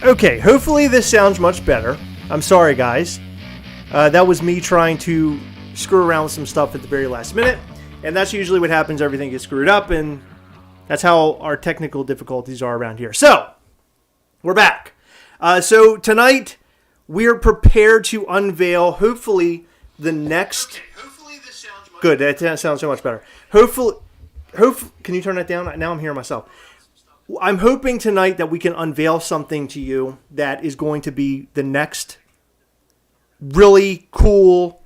Okay, hopefully this sounds much better. I'm sorry, guys. That was me trying to screw around with some stuff at the very last minute. And that's usually what happens. Everything gets screwed up, and that's how our technical difficulties are around here. So, we're back. So, tonight, we're prepared to unveil, hopefully, the next... Okay, hopefully this sounds much Good, that sounds so much better. Can you turn that down? Now I'm hearing myself. I'm hoping tonight that we can unveil something to you that is going to be the next really cool,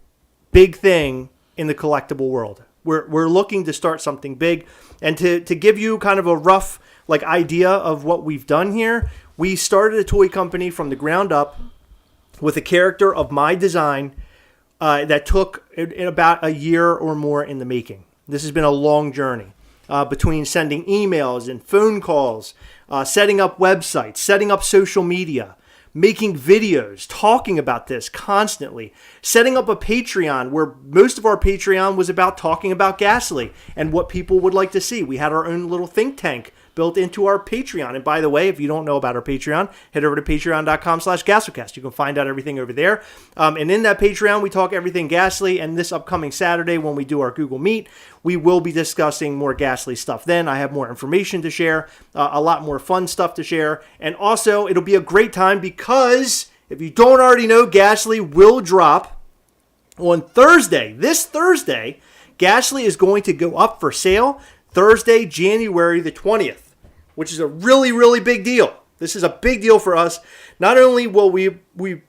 big thing in the collectible world. We're looking to start something big, and to give you kind of a rough idea of what we've done here. We started a toy company from the ground up with a character of my design that took in about a year or more in the making. This has been a long journey between sending emails and phone calls, setting up websites, setting up social media, making videos, talking about this constantly, setting up a Patreon where most of our Patreon was about talking about Gastly and what people would like to see. We had our own little think tank built into our Patreon. And by the way, if you don't know about our Patreon, head over to patreon.com/Gastlecast. You can find out everything over there. And in that Patreon, we talk everything Gastly. And this upcoming Saturday, when we do our Google Meet, we will be discussing more Gastly stuff. Then I have more information to share, a lot more fun stuff to share. And also, it'll be a great time because if you don't already know, Gastly will drop on Thursday. This Thursday, Gastly is going to go up for sale Thursday, January the 20th. Which is a really, really big deal. This is a big deal for us. Not only will we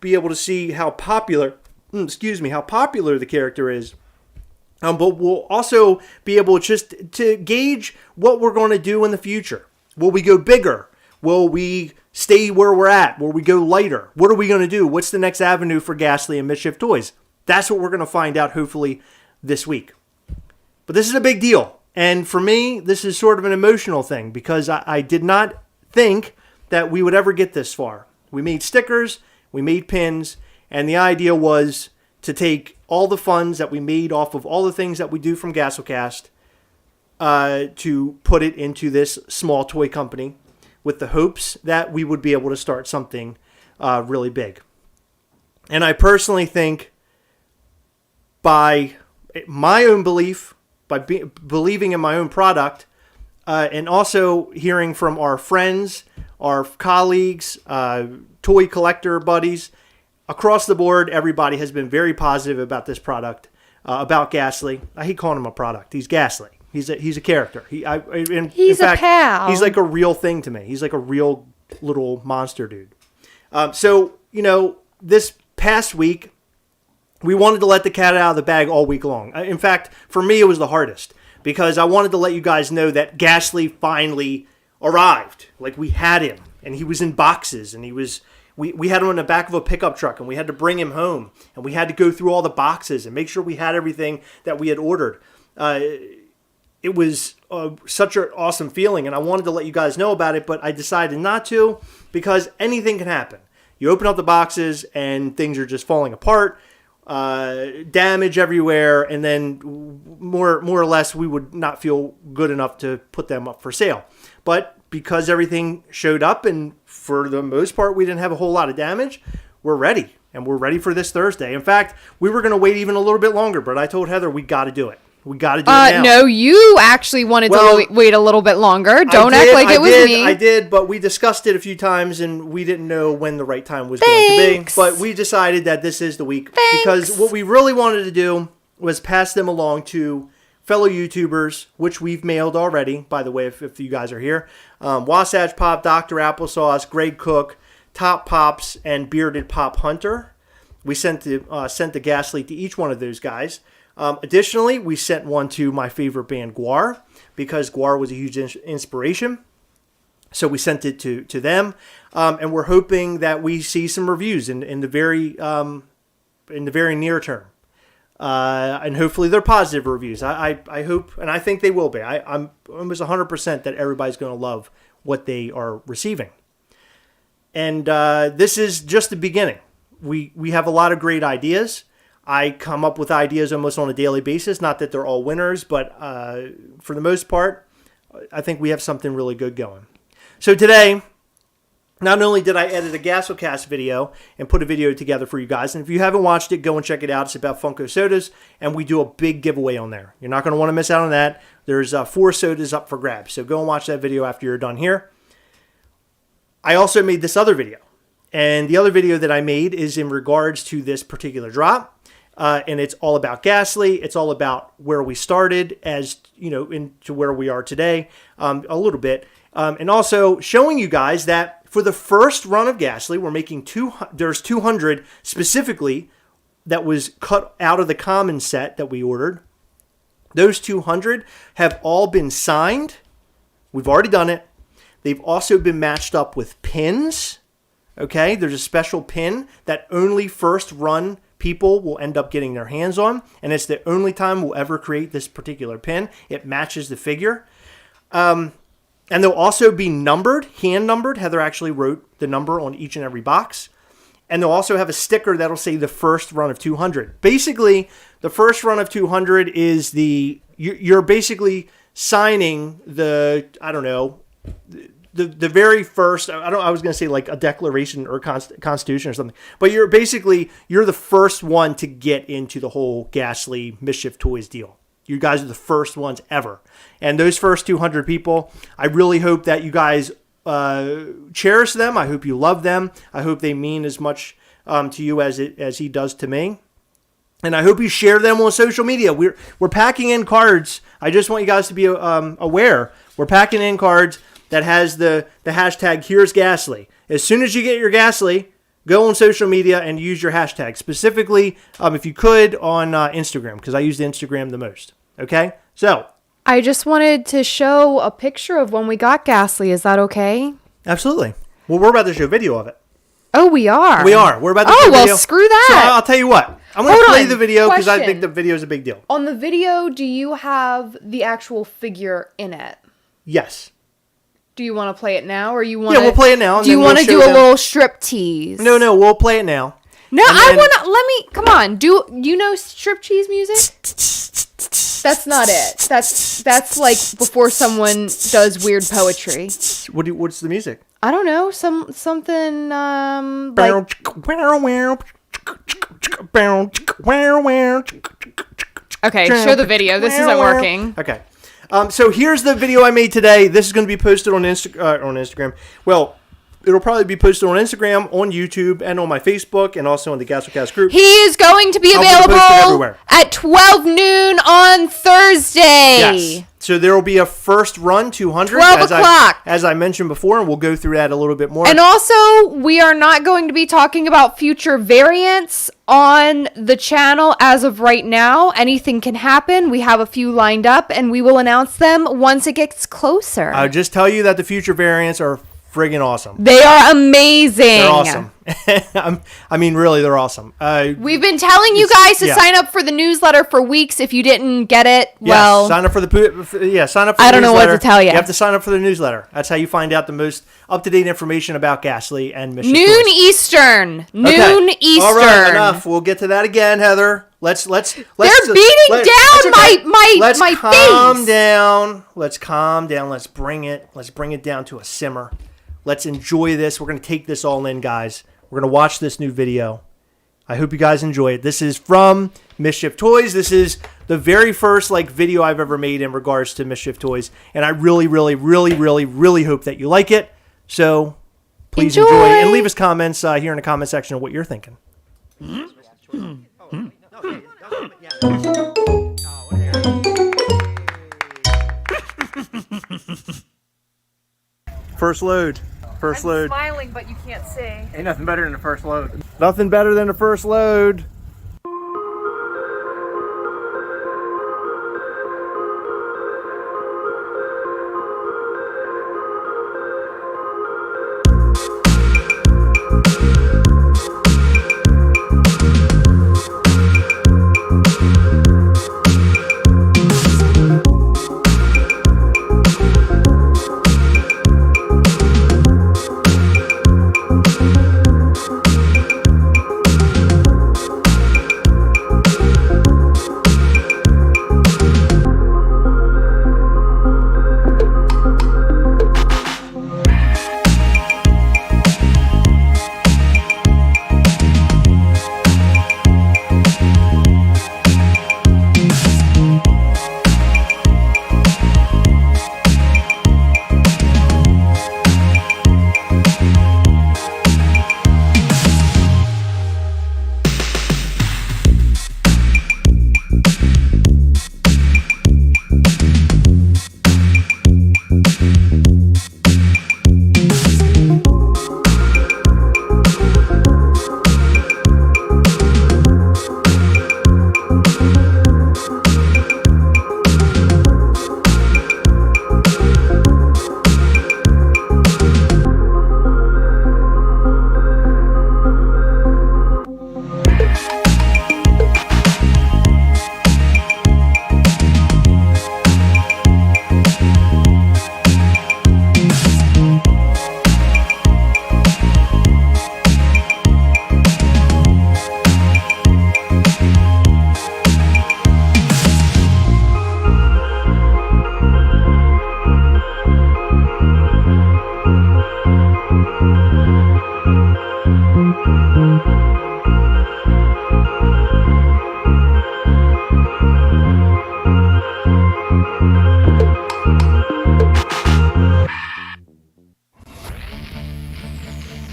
be able to see how popular the character is, but we'll also be able just to gauge what we're going to do in the future. Will we go bigger? Will we stay where we're at? Will we go lighter? What are we going to do? What's the next avenue for Gastley and Mischief Toys? That's what we're going to find out hopefully this week. But this is a big deal. And for me, this is sort of an emotional thing because I did not think that we would ever get this far. We made stickers, we made pins, and the idea was to take all the funds that we made off of all the things that we do from Gastlecast to put it into this small toy company with the hopes that we would be able to start something really big. And I personally think by my own belief, by believing in my own product, and also hearing from our friends, our colleagues, toy collector buddies, across the board, everybody has been very positive about this product, about Gastly. I hate calling him a product. He's Gastly. He's a character. In fact, pal. He's like a real thing to me. He's like a real little monster dude. So, this past week, we wanted to let the cat out of the bag all week long. In fact, for me, it was the hardest because I wanted to let you guys know that Gastley finally arrived. We had him, and he was in boxes, and we had him in the back of a pickup truck, and we had to bring him home, and we had to go through all the boxes and make sure we had everything that we had ordered. It was such an awesome feeling, and I wanted to let you guys know about it, but I decided not to because anything can happen. You open up the boxes, and things are just falling apart. Damage everywhere, and then more or less we would not feel good enough to put them up for sale. But because everything showed up, and for the most part we didn't have a whole lot of damage, we're ready, and we're ready for this Thursday. In fact, we were going to wait even a little bit longer, but I told Heather we got to do it. We got to do it now. No, you actually wanted to wait a little bit longer. Don't act like it was me. I did, but we discussed it a few times, and we didn't know when the right time was going to be. But we decided that this is the week. Because what we really wanted to do was pass them along to fellow YouTubers, which we've mailed already, by the way, if you guys are here. Wasatch Pop, Dr. Applesauce, Greg Cook, Top Pops, and Bearded Pop Hunter. We sent the Gastley to each one of those guys. Additionally, we sent one to my favorite band, Gwar, because Gwar was a huge inspiration. So we sent it to them, and we're hoping that we see some reviews in the very near term, and hopefully they're positive reviews. I hope, and I think they will be. I'm almost 100% that everybody's going to love what they are receiving, and this is just the beginning. We have a lot of great ideas. I come up with ideas almost on a daily basis. Not that they're all winners, but for the most part, I think we have something really good going. So today, not only did I edit a Gastlecast video and put a video together for you guys, and if you haven't watched it, go and check it out. It's about Funko sodas, and we do a big giveaway on there. You're not going to want to miss out on that. There's 4 sodas up for grabs, so go and watch that video after you're done here. I also made this other video, and the other video that I made is in regards to this particular drop, and it's all about Gastly. It's all about where we started, as you know, into where we are today, a little bit, and also showing you guys that for the first run of Gastly, we're making there's 200 specifically that was cut out of the common set that we ordered. Those 200 have all been signed. We've already done it. They've also been matched up with pins. Okay, there's a special pin that only first run people will end up getting their hands on, and it's the only time we'll ever create this particular pin. It matches the figure. And they'll also be numbered, hand numbered. Heather actually wrote the number on each and every box. And they'll also have a sticker that'll say the first run of 200. Basically, the first run of 200 is you're basically signing the, I don't know, the very first, I was going to say like a declaration or constitution or something. But you're the first one to get into the whole Gastley Mischief Toys deal. You guys are the first ones ever. And those first 200 people, I really hope that you guys cherish them. I hope you love them. I hope they mean as much to you as he does to me. And I hope you share them on social media. We're packing in cards. I just want you guys to be aware. We're packing in cards that has the hashtag Here's Gastly. As soon as you get your Gastly, go on social media and use your hashtag. Specifically, if you could, on Instagram, because I use the Instagram the most. Okay? So. I just wanted to show a picture of when we got Gastly. Is that okay? Absolutely. Well, we're about to show video of it. Oh, we are? We are. We're about to show video. Oh, well, screw that. So I'll tell you what. I'm going to play the video because I think the video is a big deal. On the video, do you have the actual figure in it? Yes. Do you want to play it now, or you want? Yeah, we'll play it now. Do you want to do a little strip tease? No, we'll play it now. No, I want to. Let me. Come on. Do you know strip tease music? That's not it. That's like before someone does weird poetry. What's the music? I don't know. Something like. Okay, show the video. This isn't working. Okay. So here's the video I made today. This is going to be posted on Instagram. Well, it'll probably be posted on Instagram, on YouTube, and on my Facebook, and also on the Gastlecast group. He is going to be available at 12 noon on Thursday. Yes. So there will be a first run 200. 12 o'clock. As I mentioned before, and we'll go through that a little bit more. And also, we are not going to be talking about future variants on the channel as of right now. Anything can happen. We have a few lined up, and we will announce them once it gets closer. I'll just tell you that the future variants are friggin' awesome. They are amazing. They're awesome. I mean, really, they're awesome. We've been telling you guys to sign up for the newsletter for weeks. If you didn't get it, well, sign up for the sign up for I the don't know what to tell you. You have to sign up for the newsletter. That's how you find out the most up-to-date information about Gastly and Mischief Noon Toys. Eastern. All right, enough. We'll get to that again, Heather. Let's. They're beating down my Let's face. calm down. Let's calm down. Let's bring it down to a simmer. Let's enjoy this. We're going to take this all in, guys. We're going to watch this new video. I hope you guys enjoy it. This is from Mischief Toys. This is the very first video I've ever made in regards to Mischief Toys. And I really, really, really, really, really hope that you like it. So please enjoy and leave us comments here in the comment section of what you're thinking. First load. I'm smiling, but you can't see. Ain't nothing better than the first load. Nothing better than the first load.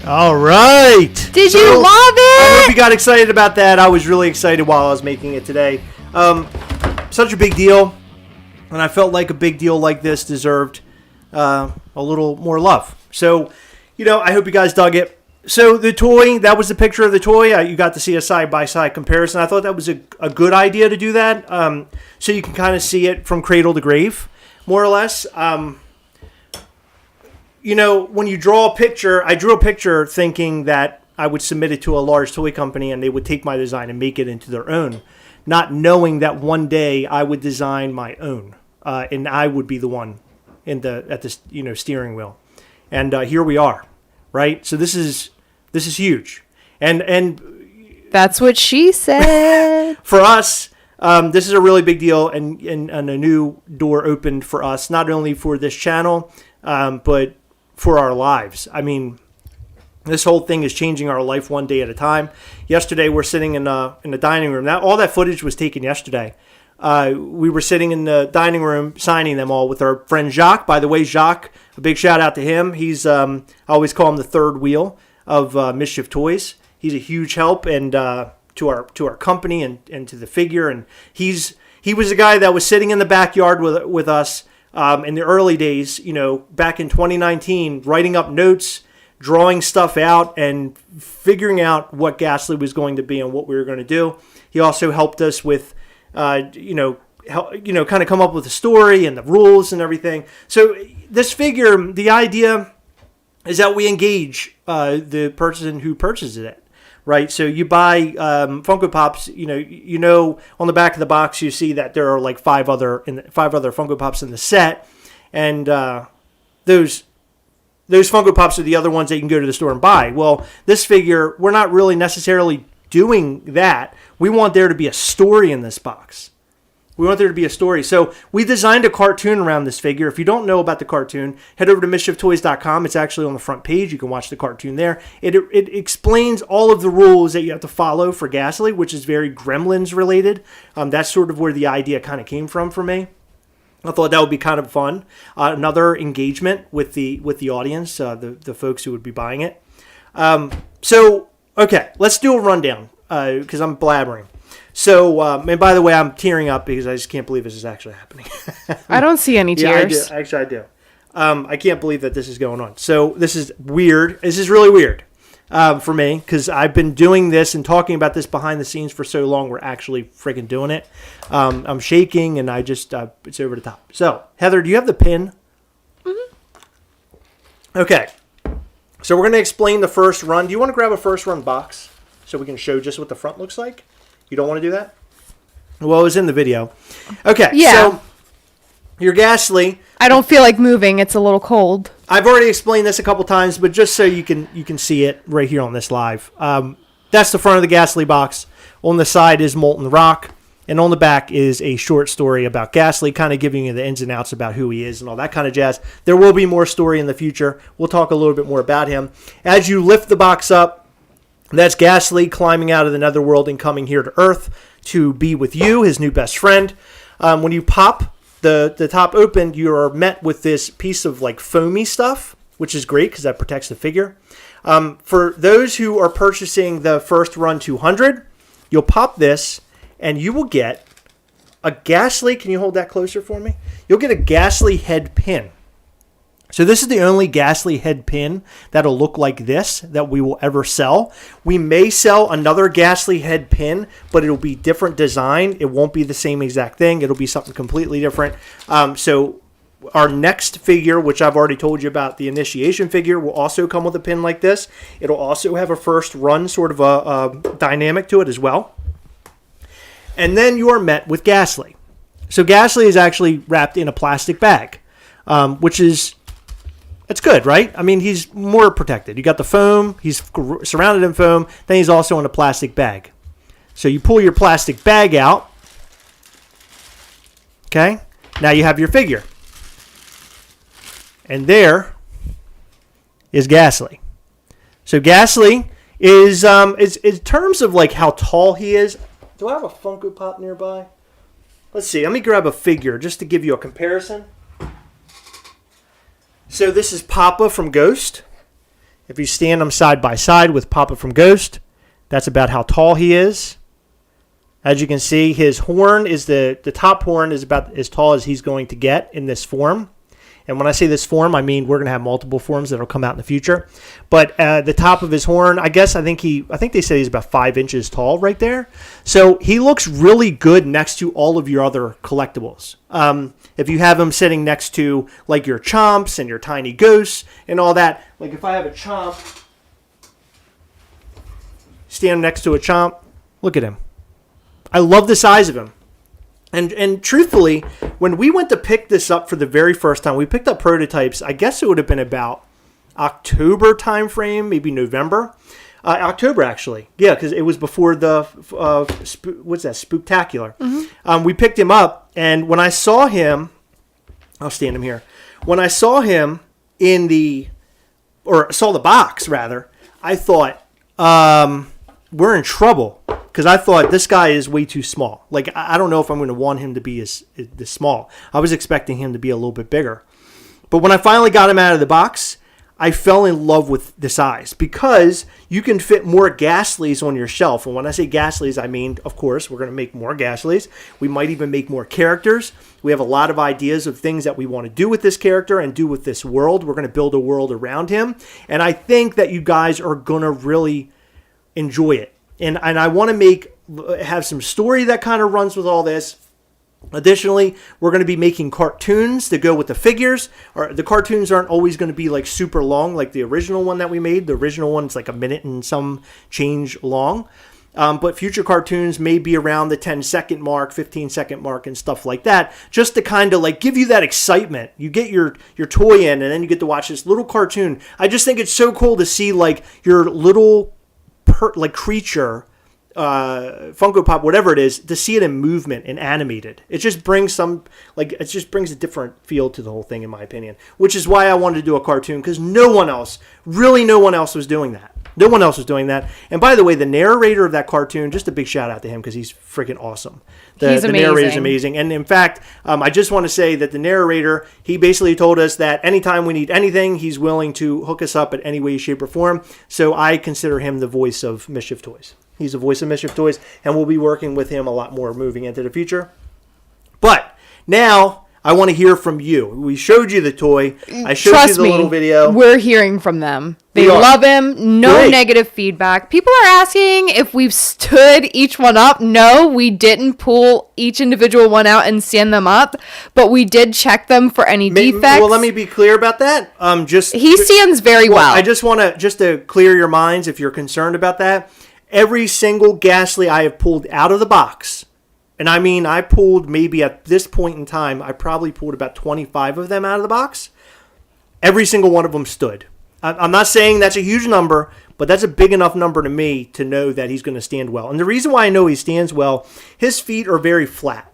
All right. Did you love I hope it? you got excited about that. I was really excited while I was making it today. Such a big deal, and I felt like a big deal like this deserved a little more love. So, I hope you guys dug it. So the toy, that was the picture of the toy. You got to see a side-by-side comparison. I thought that was a good idea to do that, so you can kind of see it from cradle to grave, more or less. When you draw a picture, I drew a picture thinking that I would submit it to a large toy company and they would take my design and make it into their own, not knowing that one day I would design my own, and I would be the one at the steering wheel. And here we are, right? So this is huge, and That's what she said. for us, this is a really big deal, and a new door opened for us, not only for this channel, but for our lives. I mean, this whole thing is changing our life one day at a time. Yesterday, we're sitting in the dining room. All that footage was taken yesterday. We were sitting in the dining room signing them all with our friend Jacques. By the way, Jacques, a big shout out to him. He's I always call him the third wheel of Mischief Toys. He's a huge help and to our company and to the figure. And he was the guy that was sitting in the backyard with us in the early days. Back in 2019, writing up notes, drawing stuff out, and figuring out what Gastly was going to be and what we were going to do. He also helped us with kind of come up with the story and the rules and everything. So this figure, the idea is that we engage the person who purchases it, right? So you buy Funko Pops. On the back of the box you see that there are like five other Funko Pops in the set, and those Funko Pops are the other ones that you can go to the store and buy. Well, this figure, we're not really necessarily doing that. We want there to be a story in this box. We want there to be a story. So we designed a cartoon around this figure. If you don't know about the cartoon, head over to mischieftoys.com. It's actually on the front page. You can watch the cartoon there. It explains all of the rules that you have to follow for Gastly, which is very Gremlins related. That's sort of where the idea kind of came from for me. I thought that would be kind of fun. Another engagement with the audience, the folks who would be buying it. Okay, let's do a rundown because I'm blabbering. So, and by the way, I'm tearing up because I just can't believe this is actually happening. I don't see any tears. Yeah, I do. Actually, I do. I can't believe that this is going on. So this is weird. This is really weird for me because I've been doing this and talking about this behind the scenes for so long. We're actually freaking doing it. I'm shaking and I just, it's over the top. So, Heather, do you have the pin? Mm-hmm. Okay. So we're going to explain the first run. Do you want to grab a first run box so we can show just what the front looks like? You don't want to do that? Well, it was in the video. Okay, yeah. So your Gastly. I don't feel like moving. It's a little cold. I've already explained this a couple times, but just so you can see it right here on this live. That's the front of the Gastly box. On the side is Molten Rock, and on the back is a short story about Gastly, kind of giving you the ins and outs about who he is and all that kind of jazz. There will be more story in the future. We'll talk a little bit more about him. As you lift the box up, that's Gastly climbing out of the netherworld and coming here to Earth to be with you, his new best friend. When you pop the top open, you are met with this piece of like foamy stuff, which is great because that protects the figure. For those who are purchasing the first run 200, you'll pop this and you will get a Gastly. Can you hold that closer for me? You'll get a Gastly head pin. So this is the only Gastly head pin that'll look like this that we will ever sell. We may sell another Gastly head pin, but it'll be different design. It won't be the same exact thing. It'll be something completely different. So our next figure, which I've already told you about, the initiation figure, will also come with a pin like this. It'll also have a first run sort of a dynamic to it as well. And then you are met with Gastly. So Gastly is actually wrapped in a plastic bag, which is... It's good, right? I mean, he's more protected. You got the foam. He's surrounded in foam. Then he's also in a plastic bag. So you pull your plastic bag out. Okay? Now you have your figure. And there is Gastly. So Gastly is in terms of like how tall he is. Do I have a Funko Pop nearby? Let's see. Let me grab a figure just to give you a comparison. So this is Papa from Ghost. If you stand them side by side with Papa from Ghost, that's about how tall he is. As you can see, his horn is the top horn is about as tall as he's going to get in this form. And when I say this form, I mean we're going to have multiple forms that will come out in the future. But the top of his horn, I think they say he's about 5 inches tall right there. So he looks really good next to all of your other collectibles. If you have him sitting next to like your chomps and your tiny ghosts and all that, like if I have a chomp, stand next to a chomp, look at him. I love the size of him. And truthfully, when we went to pick this up for the very first time, we picked up prototypes. I guess it would have been about October time frame, maybe November. October, actually. Yeah, because it was before the, Spooktacular. Mm-hmm. We picked him up, and when I saw him, I'll stand him here. When I saw him saw the box, rather, I thought, we're in trouble. Because I thought this guy is way too small. Like, I don't know if I'm going to want him to be this small. I was expecting him to be a little bit bigger. But when I finally got him out of the box, I fell in love with the size. Because you can fit more Gastleys on your shelf. And when I say Gastleys, I mean, of course, we're going to make more Gastleys. We might even make more characters. We have a lot of ideas of things that we want to do with this character and do with this world. We're going to build a world around him. And I think that you guys are going to really enjoy it. And I want to have some story that kind of runs with all this. Additionally, we're going to be making cartoons to go with the figures. The cartoons aren't always going to be like super long like the original one that we made. The original one's like a minute and some change long. But future cartoons may be around the 10-second mark, 15-second mark, and stuff like that, just to kind of like give you that excitement. You get your toy in, and then you get to watch this little cartoon. I just think it's so cool to see like your little creature, Funko Pop, whatever it is, to see it in movement and animated. It just brings a different feel to the whole thing, in my opinion. Which is why I wanted to do a cartoon, because no one else was doing that. No one else was doing that. And by the way, the narrator of that cartoon, just a big shout out to him because he's freaking awesome. He's amazing. The narrator is amazing. And in fact, I just want to say that the narrator, he basically told us that anytime we need anything, he's willing to hook us up in any way, shape, or form. So I consider him the voice of Mischief Toys. He's the voice of Mischief Toys, and we'll be working with him a lot more moving into the future. But now I want to hear from you. We showed you the toy. I showed you the little video. We're hearing from them. They love him. No negative feedback. People are asking if we've stood each one up. No, we didn't pull each individual one out and stand them up, but we did check them for any defects. Well, let me be clear about that. He stands very well. I just want to clear your minds if you're concerned about that. Every single Gastly I have pulled out of the box, and I mean, I pulled maybe at this point in time, I probably pulled about 25 of them out of the box. Every single one of them stood. I'm not saying that's a huge number, but that's a big enough number to me to know that he's going to stand well. And the reason why I know he stands well, his feet are very flat.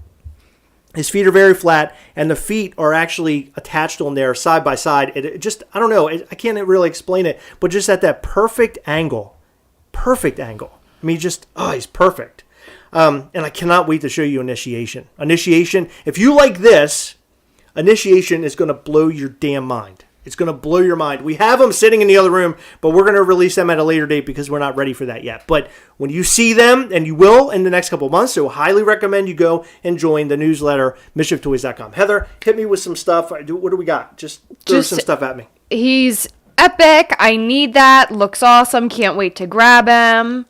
His feet are very flat, and the feet are actually attached on there side by side. It just, I don't know, I can't really explain it, but just at that perfect angle. Perfect angle. I mean, he's perfect. And I cannot wait to show you Initiation. Initiation, if you like this, Initiation is going to blow your damn mind. It's going to blow your mind. We have them sitting in the other room, but we're going to release them at a later date because we're not ready for that yet. But when you see them, and you will in the next couple of months, so highly recommend you go and join the newsletter, mischieftoys.com. Heather, hit me with some stuff. What do we got? Just throw some stuff at me. He's epic. I need that. Looks awesome. Can't wait to grab him.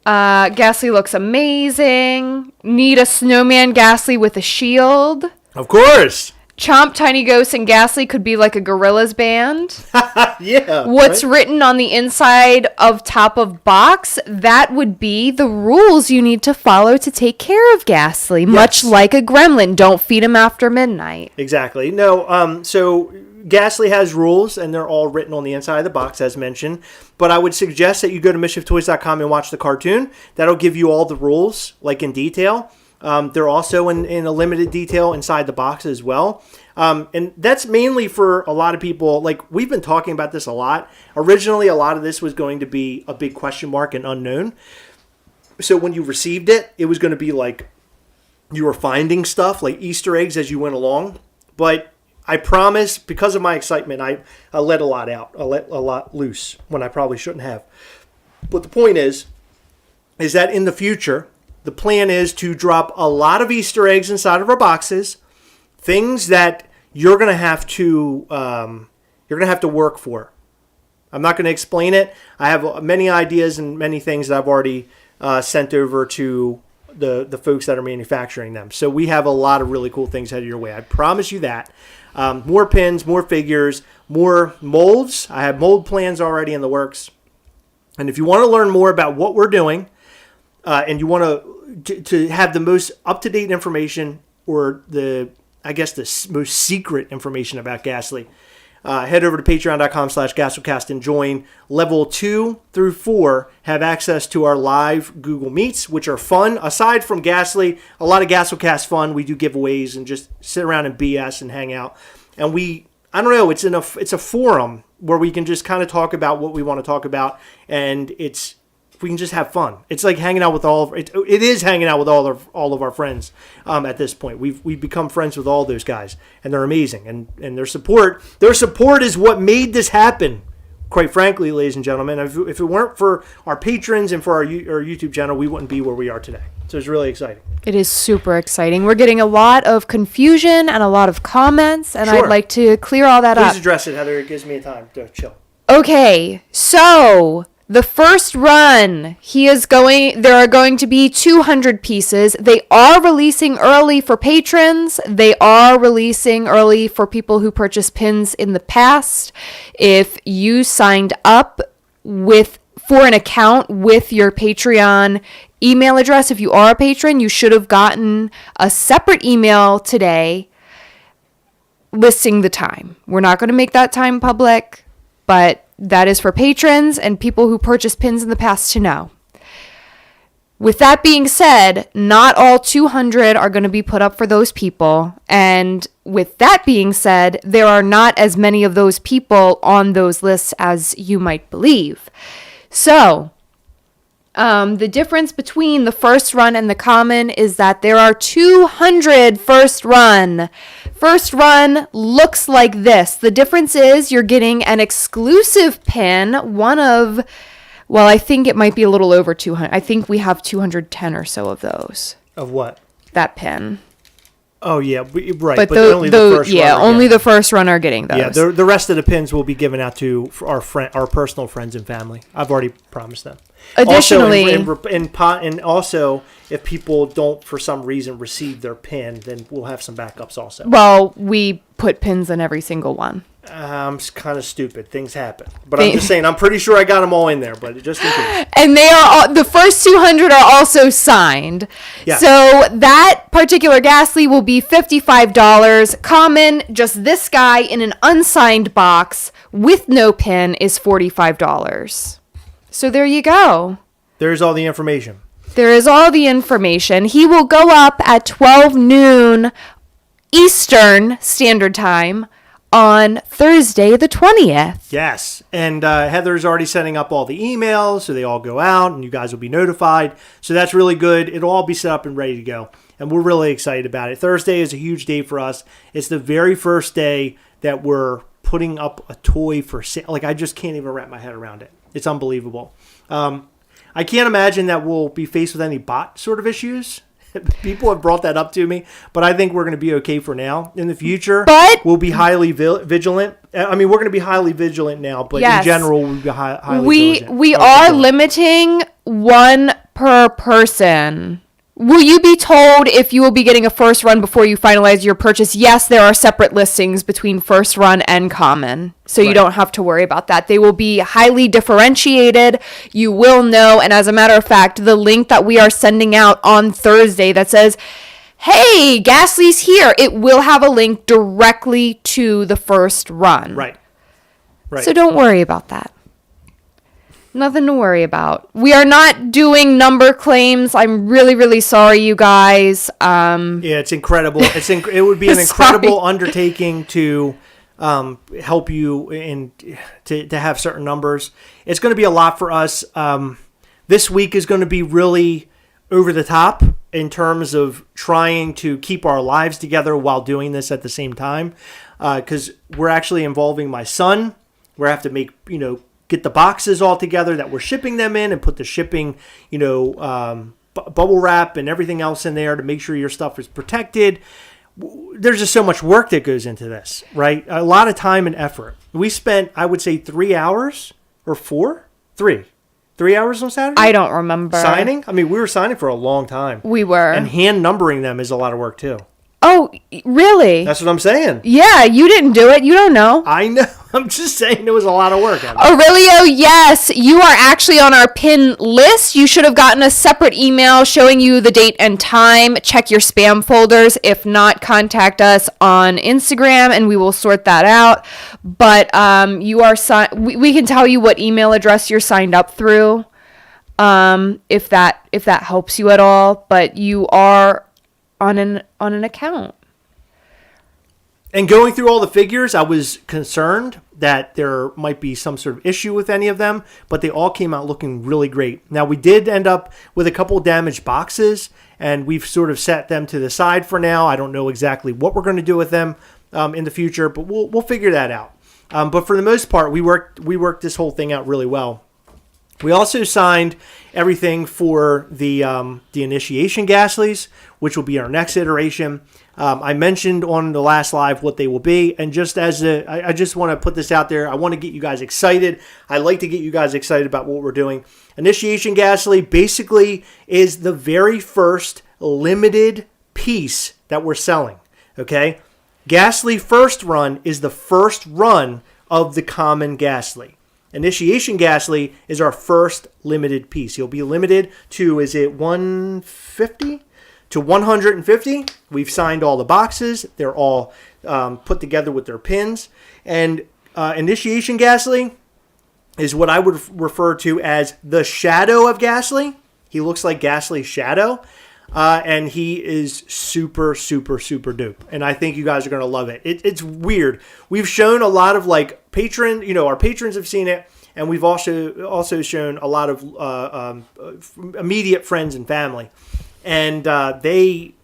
Gastly looks amazing. Need a snowman Gastly with a shield. Of course. Chomp, Tiny Ghost, and Gastly could be like a Gorillaz band. Yeah. What's written on the inside of top of box, that would be the rules you need to follow to take care of Gastly. Yes. Much like a gremlin. Don't feed him after midnight. Exactly. No, so Gastly has rules, and they're all written on the inside of the box, as mentioned. But I would suggest that you go to mischieftoys.com and watch the cartoon. That'll give you all the rules, like in detail. They're also in a limited detail inside the box as well. And that's mainly for a lot of people. Like, we've been talking about this a lot. Originally, a lot of this was going to be a big question mark and unknown. So when you received it, it was going to be like you were finding stuff, like Easter eggs as you went along. But I promise, because of my excitement, I let a lot out. I let a lot loose when I probably shouldn't have. But the point is that in the future, the plan is to drop a lot of Easter eggs inside of our boxes, things that you're going to have to work for. I'm not going to explain it. I have many ideas and many things that I've already sent over to the folks that are manufacturing them. So we have a lot of really cool things headed your way. I promise you that. More pins, more figures, more molds. I have mold plans already in the works. And if you want to learn more about what we're doing, and you want to have the most up-to-date information, or the most secret information about Gastly, head over to patreon.com/Gastlecast and join. Level 2 through 4 have access to our live Google Meets, which are fun. Aside from Gastly, a lot of Gastlecast fun. We do giveaways and just sit around and BS and hang out. And it's a forum where we can just kind of talk about what we want to talk about, and we can just have fun. It's like hanging out with it is hanging out with all of our friends at this point. We've become friends with all those guys, and they're amazing. And their support is what made this happen. Quite frankly, ladies and gentlemen, if it weren't for our patrons and for our YouTube channel, we wouldn't be where we are today. So it's really exciting. It is super exciting. We're getting a lot of confusion and a lot of comments, and Sure. I'd like to clear all that up. Please address it, Heather. It gives me time to chill. Okay, so the first run, there are going to be 200 pieces. They are releasing early for patrons. They are releasing early for people who purchased pins in the past. If you signed up for an account with your Patreon email address, if you are a patron, you should have gotten a separate email today listing the time. We're not going to make that time public, but that is for patrons and people who purchased pins in the past to know. With that being said, not all 200 are going to be put up for those people. And with that being said, there are not as many of those people on those lists as you might believe. So, the difference between the first run and the common is that there are 200 first run. First run looks like this. The difference is you're getting an exclusive pin, I think it might be a little over 200. I think we have 210 or so of those. Of what? That pin. Oh, yeah, right. But only the first run. Only the first run are getting those. Yeah, the rest of the pins will be given out to our personal friends and family. I've already promised them. Additionally, and also, if people don't for some reason receive their pin, then we'll have some backups also. well, we put pins in every single one. It's kind of stupid. Things happen. But I'm just saying, I'm pretty sure I got them all in there, but just in case. And they are the first 200 are also signed. Yeah. So that particular Gastly will be $55. Common, just this guy in an unsigned box with no pin, is $45. So there you go. There's all the information. There is all the information. He will go up at 12 noon Eastern Standard Time on Thursday the 20th. Yes. And Heather's already setting up all the emails, so they all go out, and you guys will be notified. So that's really good. It'll all be set up and ready to go. And we're really excited about it. Thursday is a huge day for us. It's the very first day that we're putting up a toy for sale. Like, I just can't even wrap my head around it. It's unbelievable. I can't imagine that we'll be faced with any bot sort of issues. People have brought that up to me, but I think we're going to be okay for now. In the future, we'll be highly vigilant. I mean, we're going to be highly vigilant now, but yes, in general, we'll be highly vigilant. We are limiting one per person. Will you be told if you will be getting a first run before you finalize your purchase? Yes, there are separate listings between first run and common, so you don't have to worry about that. They will be highly differentiated. You will know, and as a matter of fact, the link that we are sending out on Thursday that says, hey, Gastly's here, it will have a link directly to the first run. Right. So don't worry about that. Nothing to worry about. We are not doing number claims. I'm really, really sorry, you guys. Yeah, it's incredible. It would be an incredible undertaking to help you in to have certain numbers. It's going to be a lot for us. This week is going to be really over the top. in terms of trying to keep our lives together while doing this at the same time, because we're actually involving my son. We have to make, get the boxes all together that we're shipping them in and put the shipping, bubble wrap and everything else in there to make sure your stuff is protected. There's just so much work that goes into this, right? A lot of time and effort. We spent, I would say, 3 hours or 4? 3. 3 hours on Saturday? I don't remember. Signing? I mean, we were signing for a long time. We were. And hand numbering them is a lot of work, too. Oh, really? That's what I'm saying. Yeah, you didn't do it. You don't know. I know. I'm just saying it was a lot of work. Aurelio, yes, you are actually on our pin list. You should have gotten a separate email showing you the date and time. Check your spam folders. If not, contact us on Instagram and we will sort that out. But you are we can tell you what email address you're signed up through, if that helps you at all. But you are on an account. And going through all the figures, I was concerned that there might be some sort of issue with any of them, but they all came out looking really great. Now, we did end up with a couple damaged boxes, and we've sort of set them to the side for now. I don't know exactly what we're going to do with them in the future, but we'll figure that out. But for the most part, we worked this whole thing out really well. We also signed everything for the initiation Gastlys, which will be our next iteration. I mentioned on the last live what they will be, and just I just want to put this out there. I want to get you guys excited. I like to get you guys excited about what we're doing. Initiation Gastly basically is the very first limited piece that we're selling. Okay, Gastly First Run is the first run of the common Gastly. Initiation Gastley is our first limited piece. He'll be limited to, is it 150? To 150. We've signed all the boxes. They're all put together with their pins. And Initiation Gastley is what I would refer to as the shadow of Gastley. He looks like Gastly's shadow. And he is super, super, super dope. And I think you guys are going to love it. It's weird. We've shown a lot of our patrons have seen it. And we've also shown a lot of immediate friends and family. And they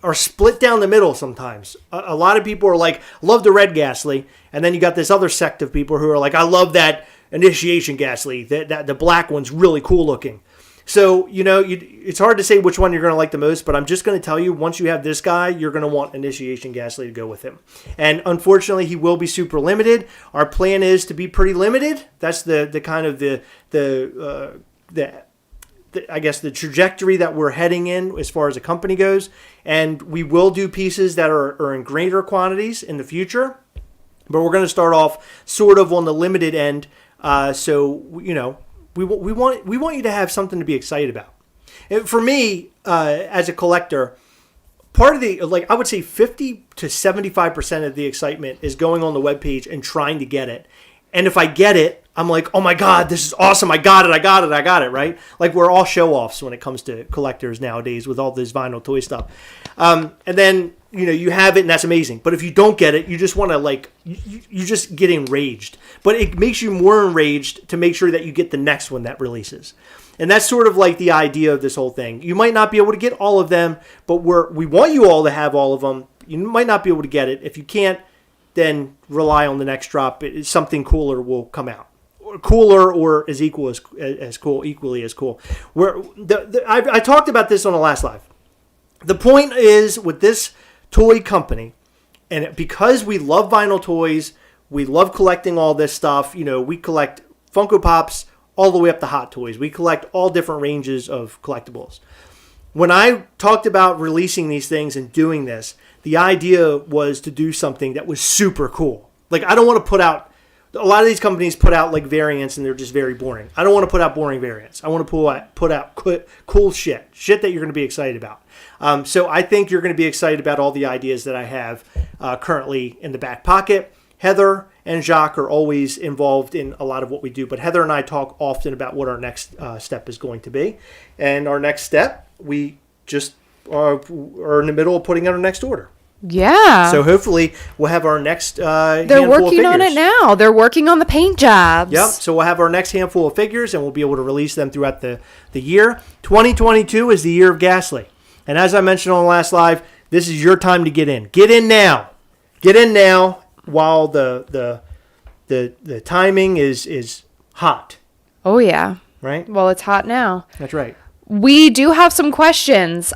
are split down the middle sometimes. A lot of people are like, love the red Gastly. And then you got this other sect of people who are like, I love that Initiation Gastly. That the black one's really cool looking. So, it's hard to say which one you're going to like the most, but I'm just going to tell you, once you have this guy, you're going to want Initiation Gastley to go with him. And unfortunately, he will be super limited. Our plan is to be pretty limited. That's the kind of the I guess the trajectory that we're heading in as far as the company goes. And we will do pieces that are in greater quantities in the future, but we're going to start off sort of on the limited end. We want you to have something to be excited about. And for me, as a collector, part of the, I would say 50 to 75% of the excitement is going on the webpage and trying to get it. And if I get it, I'm like, oh my God, this is awesome. I got it, right? Like, we're all show-offs when it comes to collectors nowadays with all this vinyl toy stuff. And then, you have it and that's amazing. But if you don't get it, you just want to you just get enraged. But it makes you more enraged to make sure that you get the next one that releases. And that's sort of like the idea of this whole thing. You might not be able to get all of them, but we want you all to have all of them. You might not be able to get it. If you can't, then rely on the next drop. Something cooler will come out. Cooler or as equal as cool, equally as cool. I talked about this on the last live. The point is with this toy company, and because we love vinyl toys, we love collecting all this stuff. We collect Funko Pops all the way up to Hot Toys. We collect all different ranges of collectibles. When I talked about releasing these things and doing this, the idea was to do something that was super cool. I don't want to put out. A lot of these companies put out variants and they're just very boring. I don't want to put out boring variants. I want to put out cool shit that you're going to be excited about. So I think you're going to be excited about all the ideas that I have currently in the back pocket. Heather and Jacques are always involved in a lot of what we do, but Heather and I talk often about what our next step is going to be. And our next step, we just are in the middle of putting out our next order. Yeah. So hopefully we'll have our next They're working on it now. They're working on the paint jobs. Yep. So we'll have our next handful of figures, and we'll be able to release them throughout the year. 2022 is the year of Gastly. And as I mentioned on the last live, this is your time to get in. Get in now. Get in now while the timing is hot. Oh, yeah. Right? Well, it's hot now. That's right. We do have some questions.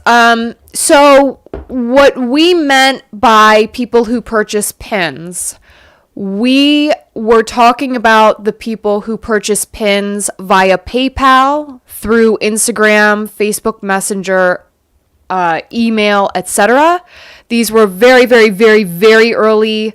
So what we meant by people who purchase pins, we were talking about the people who purchase pins via PayPal, through Instagram, Facebook Messenger, email, etc. These were very, very, very, very early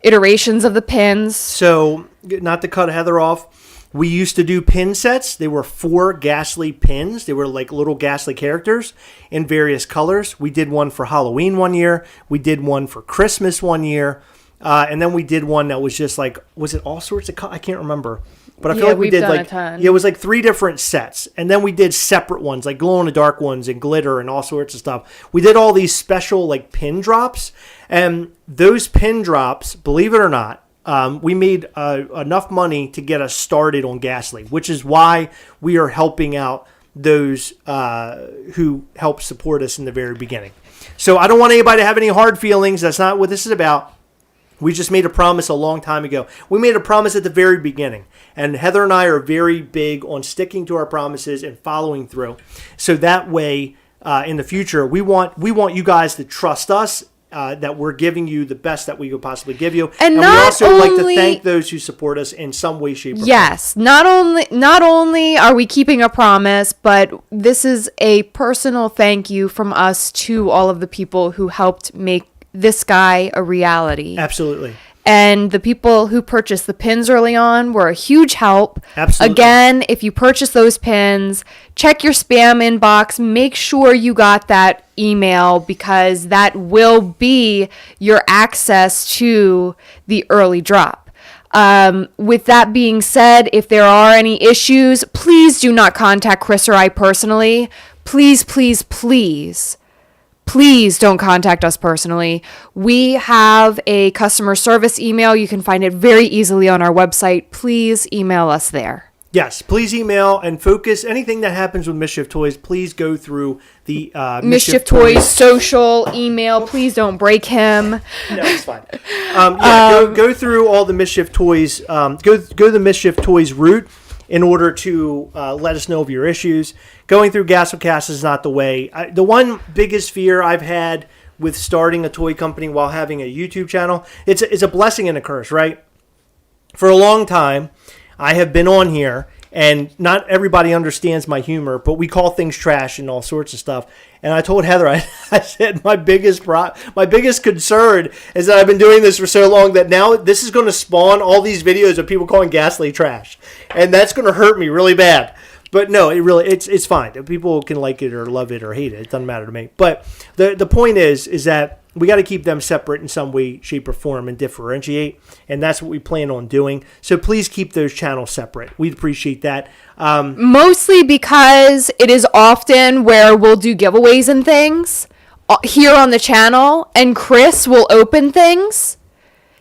iterations of the pins. So, not to cut Heather off, we used to do pin sets. They were 4 Gastly pins. They were like little Gastly characters in various colors. We did one for Halloween one year. We did one for Christmas one year. And then we did one that was just like, was it all sorts of I can't remember. But I feel like we did like, it was like 3 different sets. And then we did separate ones, like glow in the dark ones and glitter and all sorts of stuff. We did all these special like pin drops. And those pin drops, believe it or not, we made enough money to get us started on Gastley, which is why we are helping out those who helped support us in the very beginning. So I don't want anybody to have any hard feelings. That's not what this is about. We just made a promise a long time ago. We made a promise at the very beginning. And Heather and I are very big on sticking to our promises and following through. So that way, in the future, we want you guys to trust us. That we're giving you the best that we could possibly give you. And we also like to thank those who support us in some way, shape, or form. Yes. Not only are we keeping a promise, but this is a personal thank you from us to all of the people who helped make this guy a reality. Absolutely. And the people who purchased the pins early on were a huge help. Absolutely. Again, if you purchase those pins, check your spam inbox. Make sure you got that email because that will be your access to the early drop. With that being said, if there are any issues, please do not contact Chris or I personally. Please, please, please. Please don't contact us personally. We have a customer service email. You can find it very easily on our website. Please email us there. Yes, please email and focus. Anything that happens with Mischief Toys, please go through the Mischief Toys social email. Please don't break him. No, it's fine. Go through all the Mischief Toys. Go the Mischief Toys route in order to let us know of your issues. Going through Gastlecast is not the way. The one biggest fear I've had with starting a toy company while having a YouTube channel, it's a blessing and a curse, right? For a long time, I have been on here, and not everybody understands my humor, but we call things trash and all sorts of stuff. And I told Heather, I said my biggest concern is that I've been doing this for so long that now this is going to spawn all these videos of people calling Gastley trash, and that's going to hurt me really bad. But no, it's fine. People can like it or love it or hate it. It doesn't matter to me. But the point is that we got to keep them separate in some way, shape, or form and differentiate. And that's what we plan on doing. So please keep those channels separate. We'd appreciate that. Mostly because it is often where we'll do giveaways and things here on the channel. And Chris will open things.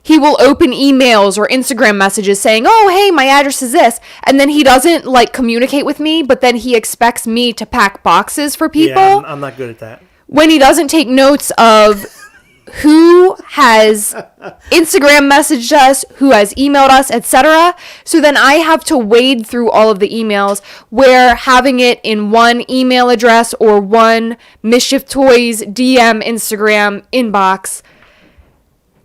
He will open emails or Instagram messages saying, oh, hey, my address is this. And then he doesn't communicate with me, but then he expects me to pack boxes for people. Yeah, I'm not good at that. When he doesn't take notes of who has Instagram messaged us, who has emailed us, etc. So then I have to wade through all of the emails where having it in one email address or one Mischief Toys DM Instagram inbox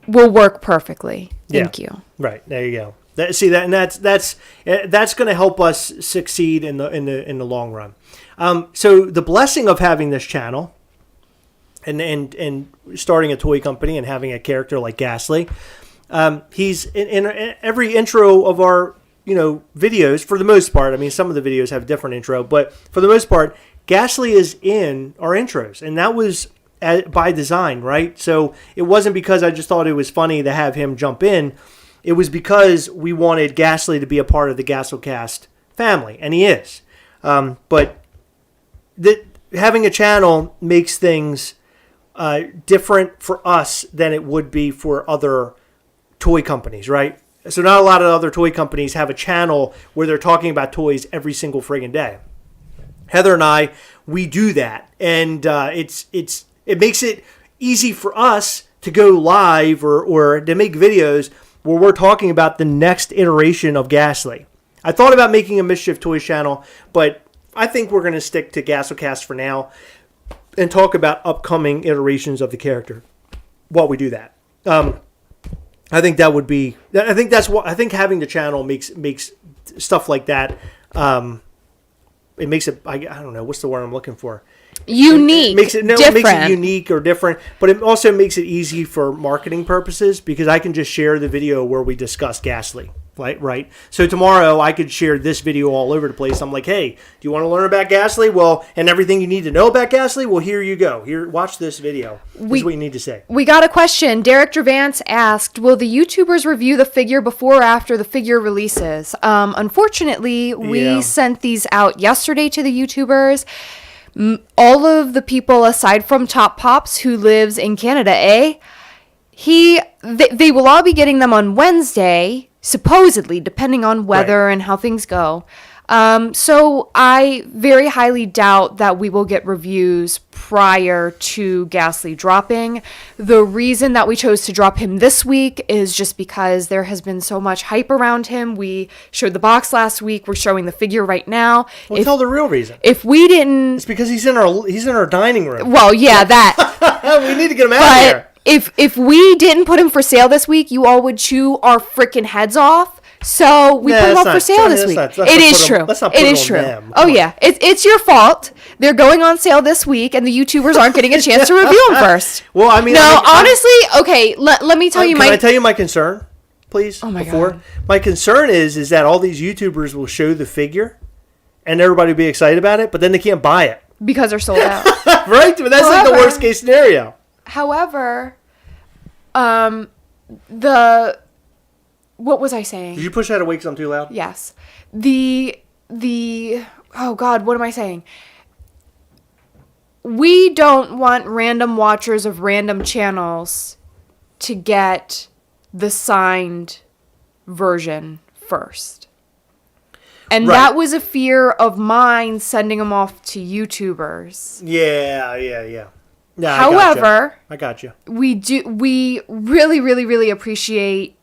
will work perfectly. Thank you. Right. There you go. That's going to help us succeed in the long run. So the blessing of having this channel and starting a toy company and having a character like Gastly, he's in every intro of our videos for the most part. I mean, some of the videos have a different intro, but for the most part, Gastly is in our intros, and that was by design, right? So it wasn't because I just thought it was funny to have him jump in. It was because we wanted Gastly to be a part of the Gastlecast family, and he is. But having a channel makes things different for us than it would be for other toy companies, right? So not a lot of other toy companies have a channel where they're talking about toys every single friggin' day. Heather and I, we do that, and it makes it easy for us to go live or to make videos where we're talking about the next iteration of Gastly. I thought about making a Mischief Toys channel, but I think we're going to stick to Gastlecast for now and talk about upcoming iterations of the character while we do that. I think that would be. I think that's what I think. Having the channel makes stuff like that. It makes it. I don't know what's the word I'm looking for. Unique. It makes it different. It makes it unique or different, but it also makes it easy for marketing purposes because I can just share the video where we discuss Gastley. Right. So tomorrow I could share this video all over the place. I'm like, hey, do you want to learn about Gastley? Well, and everything you need to know about Gastley? Well, here you go. Here, watch this video. This is what you need to say. We got a question. Derek Dravance asked, will the YouTubers review the figure before or after the figure releases? Unfortunately, we sent these out yesterday to the YouTubers. All of the people aside from Top Pops who lives in Canada, they will all be getting them on Wednesday. Supposedly, depending on weather and how things go. So I very highly doubt that we will get reviews prior to Gastley dropping. The reason that we chose to drop him this week is just because there has been so much hype around him. We showed the box last week. We're showing the figure right now. Well, tell the real reason. If we didn't... It's because he's in our dining room. Well, yeah, that. We need to get him out of here. If we didn't put him for sale this week, you all would chew our freaking heads off. So we put him up for sale this week. It is true. It is true. Oh yeah, it's your fault. They're going on sale this week, and the YouTubers aren't getting a chance to review them first. Well, I mean, honestly, okay. Let me tell you Can I tell you my concern, please? Oh my God. My concern is that all these YouTubers will show the figure, and everybody will be excited about it, but then they can't buy it because they're sold out. Right? But that's like the worst case scenario. However, what was I saying? Did you push that away because I'm too loud? Yes. Oh God, what am I saying? We don't want random watchers of random channels to get the signed version first. And that was a fear of mine sending them off to YouTubers. Yeah. However, I got you. We really, really, really appreciate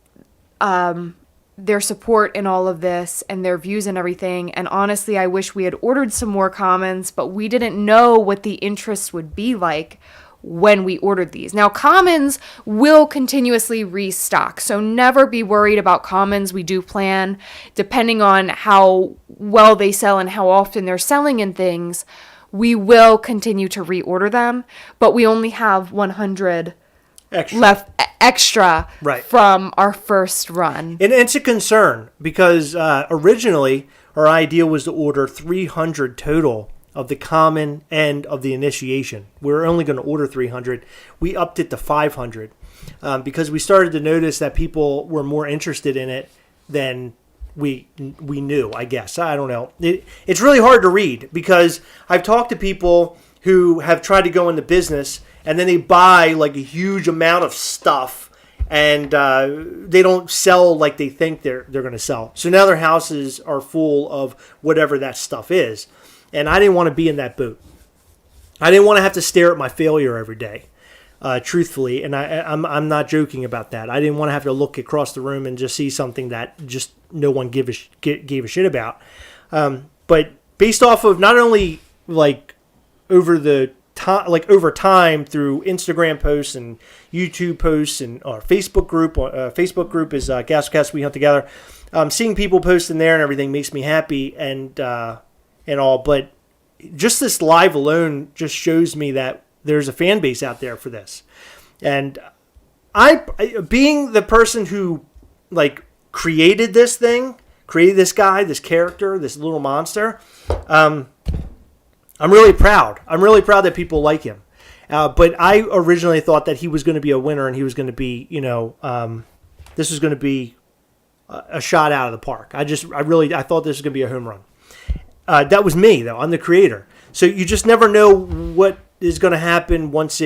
their support in all of this and their views and everything. And honestly, I wish we had ordered some more commons, but we didn't know what the interest would be like when we ordered these. Now, commons will continuously restock, so never be worried about commons. We do plan, depending on how well they sell and how often they're selling and things, we will continue to reorder them, but we only have 100 extra from our first run. And it's a concern because originally our idea was to order 300 total of the common and of the initiation. We were only going to order 300. We upped it to 500 because we started to notice that people were more interested in it than we knew, I guess. I don't know. It's really hard to read because I've talked to people who have tried to go into business and then they buy like a huge amount of stuff and they don't sell like they think they're going to sell. So now their houses are full of whatever that stuff is. And I didn't want to be in that boat. I didn't want to have to stare at my failure every day, truthfully. And I'm not joking about that. I didn't want to have to look across the room and just see something that just no one gave a shit about. But based off of not only like over time through Instagram posts and YouTube posts and our Facebook group. Facebook group is Gastlecast We Hunt Together. Seeing people post in there and everything makes me happy and all. But just this live alone just shows me that there's a fan base out there for this. And I being the person who like created this guy, this character, this little monster. I'm really proud. I'm really proud that people like him. But I originally thought that he was going to be a winner and he was going to be, this was going to be a shot out of the park. I thought this was going to be a home run. That was me, though. I'm the creator. So you just never know what is going to happen once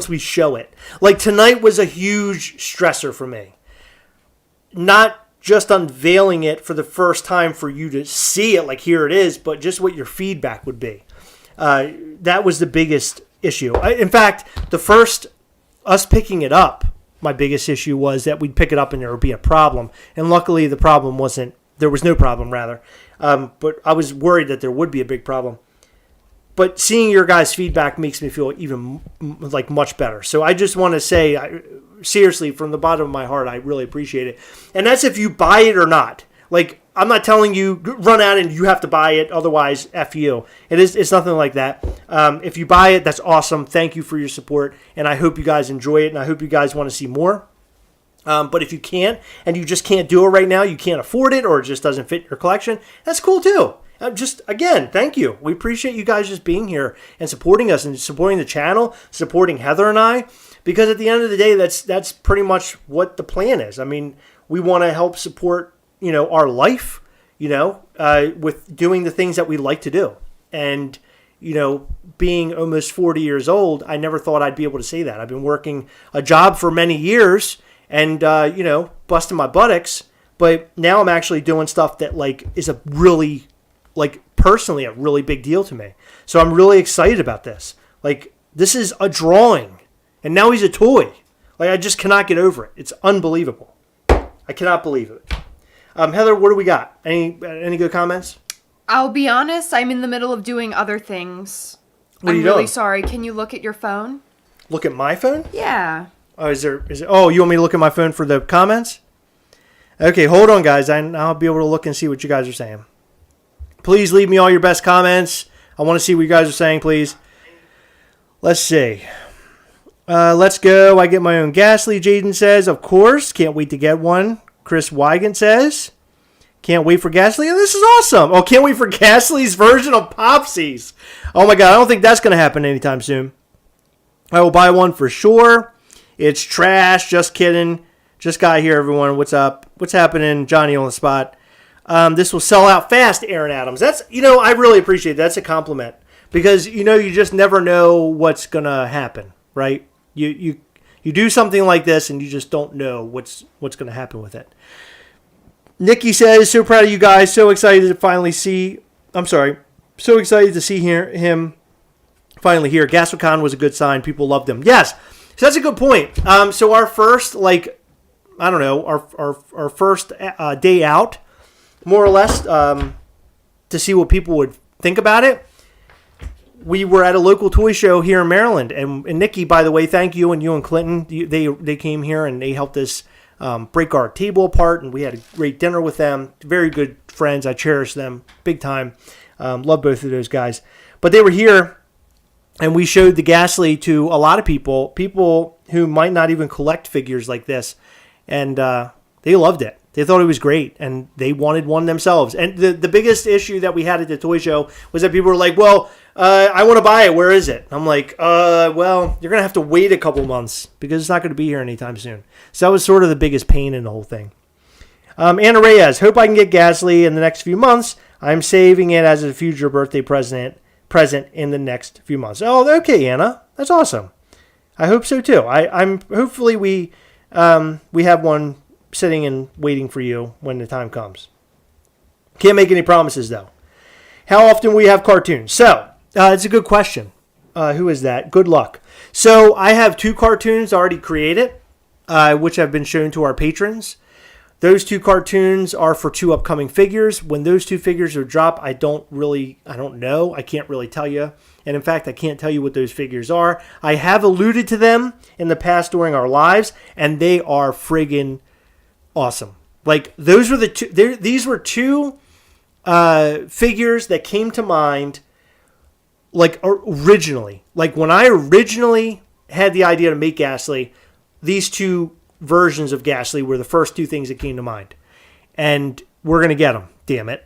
we show it. Like tonight was a huge stressor for me. Not just unveiling it for the first time for you to see it, like here it is, but just what your feedback would be. That was the biggest issue. In fact, us picking it up, my biggest issue was that we'd pick it up and there would be a problem. And luckily there was no problem rather. But I was worried that there would be a big problem. But seeing your guys' feedback makes me feel even like much better. So I just want to say, seriously, from the bottom of my heart, I really appreciate it. And that's if you buy it or not. Like, I'm not telling you run out and you have to buy it, otherwise F you. It's nothing like that. If you buy it, that's awesome. Thank you for your support, and I hope you guys enjoy it, and I hope you guys want to see more. But if you can't, and you just can't do it right now, you can't afford it, or it just doesn't fit your collection, that's cool too. Again, thank you. We appreciate you guys just being here and supporting us and supporting the channel, supporting Heather and I, because at the end of the day, that's pretty much what the plan is. I mean, we want to help support, our life, with doing the things that we like to do. And, being almost 40 years old, I never thought I'd be able to say that. I've been working a job for many years and, busting my buttocks, but now I'm actually doing stuff that is a really, personally a really big deal to me. So I'm really excited about this. This is a drawing and now he's a toy. I just cannot get over it. It's unbelievable. I cannot believe it. Heather, what do we got? Any good comments? I'll be honest, I'm in the middle of doing other things. What are you I'm really doing? sorry. Can you look at your phone? Look at my phone? Yeah. Oh, you want me to look at my phone for the comments? Okay, hold on, guys. I'll be able to look and see what you guys are saying. Please leave me all your best comments. I want to see what you guys are saying, please. Let's see. Let's go. I get my own Gastly, Jaden says. Of course. Can't wait to get one. Chris Wygant says, can't wait for Gastley. This is awesome. Oh, can't wait for Gastley's version of Popsies. Oh my God, I don't think that's going to happen anytime soon. I will buy one for sure. It's trash. Just kidding. Just got here, everyone. What's up? What's happening? Johnny on the spot. This will sell out fast, Aaron Adams. That's, I really appreciate that. That's a compliment. Because, you just never know what's going to happen, right? You do something like this and you just don't know what's going to happen with it. Nikki says, so proud of you guys. So excited to finally see. So excited to see him finally here. Gastlecon was a good sign. People loved him. Yes. So that's a good point. So our first, our first day out, more or less, to see what people would think about it. We were at a local toy show here in Maryland, and Nikki, by the way, thank you, and you and Clinton, they came here and they helped us break our table apart, and we had a great dinner with them. Very good friends. I cherish them big time. Love both of those guys. But they were here, and we showed the Gastly to a lot of people who might not even collect figures like this, and they loved it. They thought it was great, and they wanted one themselves. And the biggest issue that we had at the toy show was that people were like, well, I want to buy it. Where is it? I'm like, well, you're going to have to wait a couple months because it's not going to be here anytime soon. So that was sort of the biggest pain in the whole thing. Anna Reyes, hope I can get Gastley in the next few months. I'm saving it as a future birthday present in the next few months. Oh, okay, Anna. That's awesome. I hope so, too. I'm hopefully we have one sitting and waiting for you when the time comes. Can't make any promises, though. How often we have cartoons? So, it's a good question. Who is that? Good luck. So, I have 2 cartoons already created, which have been shown to our patrons. Those 2 cartoons are for 2 upcoming figures. When those 2 figures are dropped, I don't know. I can't really tell you. And in fact, I can't tell you what those figures are. I have alluded to them in the past during our lives, and they are friggin' awesome. Those were these were 2 figures that came to mind originally. When I originally had the idea to make Gastly, these 2 versions of Gastly were the first 2 things that came to mind. And we're going to get them, damn it.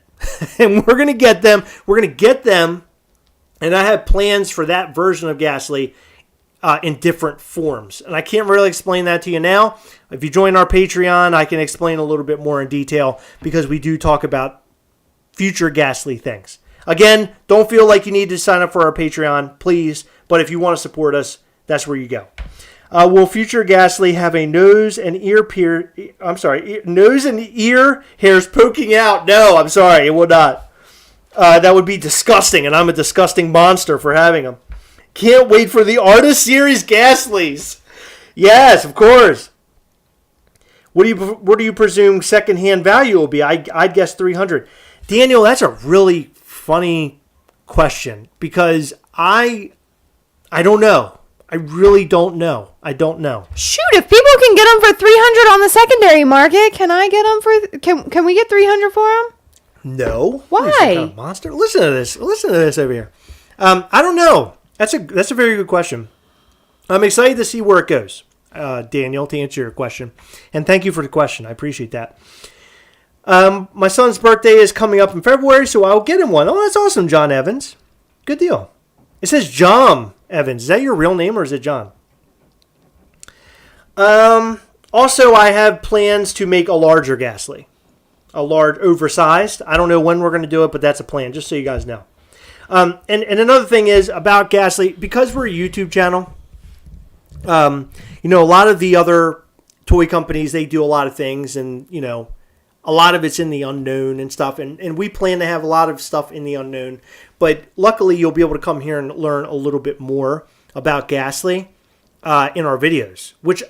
And we're going to get them. We're going to get them. And I have plans for that version of Gastly in different forms. And I can't really explain that to you now. If you join our Patreon, I can explain a little bit more in detail because we do talk about future Gastly things. Again, don't feel like you need to sign up for our Patreon, please. But if you want to support us, that's where you go. Will future Gastly have a nose and ear nose and ear hairs poking out? No, I'm sorry, it will not. That would be disgusting, and I'm a disgusting monster for having them. Can't wait for the Artist Series Gastlys. Yes, of course. What do you presume secondhand value will be? I'd guess 300. Daniel, that's a really funny question because I don't know. I really don't know. I don't know. Shoot, if people can get them for 300 on the secondary market, can I get them for? Can we get 300 for them? No. Why? What is that kind of monster? Listen to this. Listen to this over here. I don't know. That's a very good question. I'm excited to see where it goes, Daniel, to answer your question. And thank you for the question. I appreciate that. My son's birthday is coming up in February, so I'll get him one. Oh, that's awesome, John Evans. Good deal. It says John Evans. Is that your real name or is it John? Also, I have plans to make a larger Gastly. A large, oversized. I don't know when we're going to do it, but that's a plan, just so you guys know. And another thing is about Gastly, because we're a YouTube channel, a lot of the other toy companies, they do a lot of things, and, a lot of it's in the unknown and stuff, and we plan to have a lot of stuff in the unknown, but luckily you'll be able to come here and learn a little bit more about Gastly in our videos, which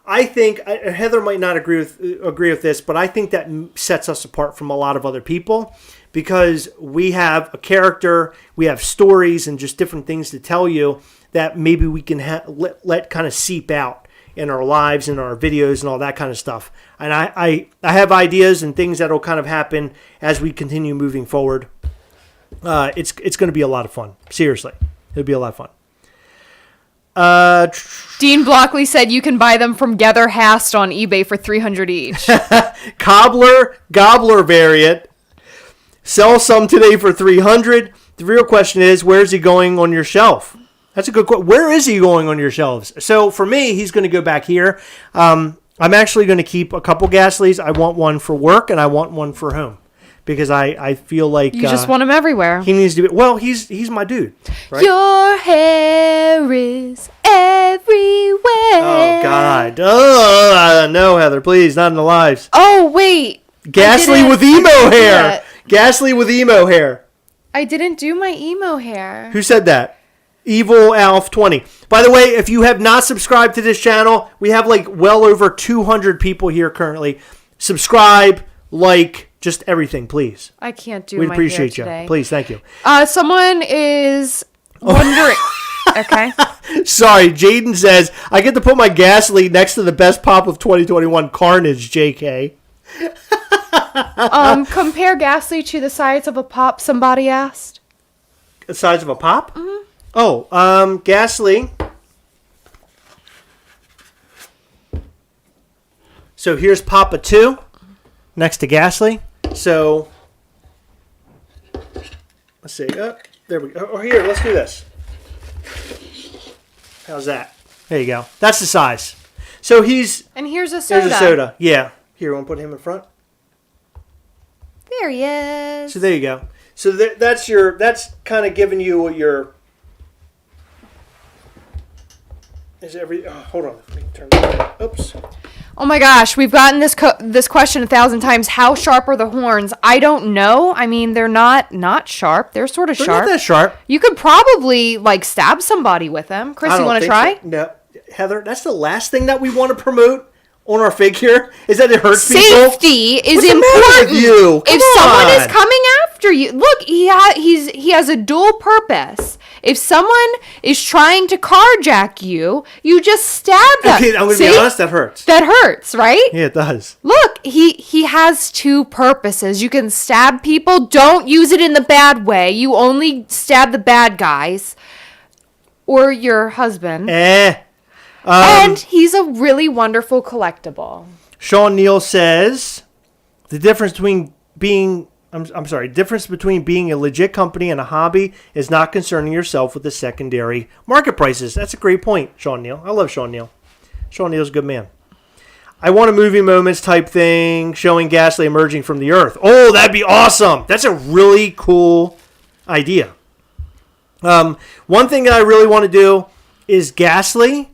I think, Heather might not agree with this, but I think that sets us apart from a lot of other people, because we have a character, we have stories and just different things to tell you that maybe we can let kind of seep out in our lives and our videos and all that kind of stuff. And I have ideas and things that will kind of happen as we continue moving forward. It's going to be a lot of fun. Seriously, it'll be a lot of fun. Dean Blockley said you can buy them from Gether Hast on eBay for 300 each. Gobbler variant. Sell some today for 300. The real question is, where's he going on your shelf? That's a good question. Where is he going on your shelves? So for me, he's going to go back here. I'm actually going to keep a couple Gastlys. I want one for work and I want one for home because I feel like you just want him everywhere. He needs to be. Well, he's my dude. Right? Your hair is everywhere. Oh God! Oh no, Heather, please, not in the lives. Oh wait, Gastley with emo hair. Gastley with emo hair. I didn't do my emo hair. Who said that? Evil Alf 20. By the way, if you have not subscribed to this channel, we have like well over 200 people here currently. Subscribe, like, just everything, please. I can't do We'd my appreciate hair today. you. Please, thank you. Someone is wondering. Okay. Sorry, Jaden says, I get to put my Gastly next to the best pop of 2021, Carnage, JK. Compare Gastley to the size of a pop, somebody asked. The size of a pop? Mm-hmm. Oh, Gastly. So here's Papa 2 next to Gastly. So let's see. There we go. Oh, here, let's do this. How's that? There you go. That's the size. So he's... And here's a soda. There's a soda. Yeah. Here, want to put him in front? There he is. So there you go. So that's kind of giving you what your... hold on. Let me turn that. Oops. Oh my gosh, we've gotten this question 1,000 times. How sharp are the horns? I don't know. I mean, they're not sharp. They're sort of They're sharp. not that sharp. You could probably stab somebody with them. Chris, you want to try? So. No, Heather. That's the last thing that we want to promote on our figure is that it hurts people. Safety is What's the matter important. with you? If someone is coming after you, look, he has a dual purpose. If someone is trying to carjack you, you just stab them. Okay, I'm going to be honest, that hurts. That hurts, right? Yeah, it does. Look, he has two purposes. You can stab people. Don't use it in the bad way. You only stab the bad guys or your husband. And he's a really wonderful collectible. Sean Neal says the difference between being difference between being a legit company and a hobby is not concerning yourself with the secondary market prices. That's a great point, Sean Neal. I love Sean Neal. Sean Neal's a good man. I want a movie moments type thing showing Gastly emerging from the earth. Oh, that'd be awesome. That's a really cool idea. One thing that I really want to do is Gastly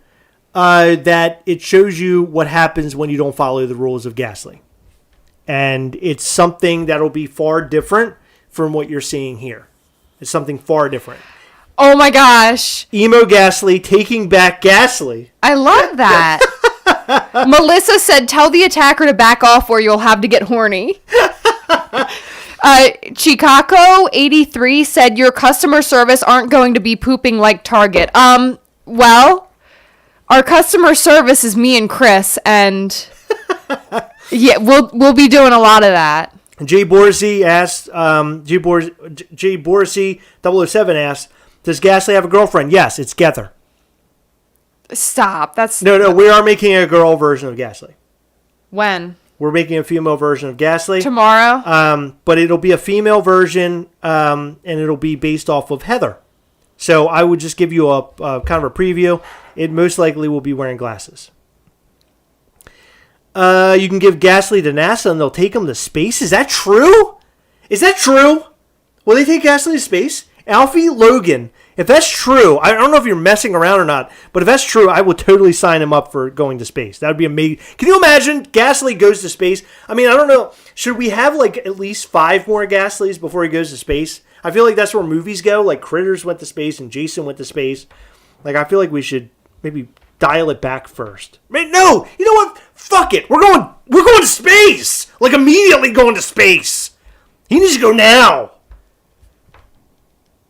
that it shows you what happens when you don't follow the rules of Gastley. And it's something that'll be far different from what you're seeing here. It's something far different. Oh my gosh. Emo Gastley taking back Gastley. I love that. Melissa said, tell the attacker to back off or you'll have to get horny. Chikako83 said, your customer service aren't going to be pooping like Target. Well, our customer service is me and Chris, and yeah, we'll be doing a lot of that. Jay Borsey asked, Jay Borsey 007 asked, does Gastley have a girlfriend? Yes, it's Gether. Stop. That's No, we are making a girl version of Gastley. when? We're making a female version of Gastley. Tomorrow? But it'll be a female version, and it'll be based off of Heather. So I would just give you a kind of a preview. It most likely will be wearing glasses. You can give Gastley to NASA and they'll take him to space. Is that true? Is that true? Will they take Gastley to space? Alfie Logan. If that's true, I don't know if you're messing around or not, but if that's true, I would totally sign him up for going to space. That would be amazing. Can you imagine Gastley goes to space? I mean, I don't know. Should we have like at least 5 more Gastleys before he goes to space? I feel like that's where movies go. Like Critters went to space and Jason went to space. Like I feel like we should maybe dial it back first. No, you know what? Fuck it. We're going to space. Like immediately going to space. He needs to go now.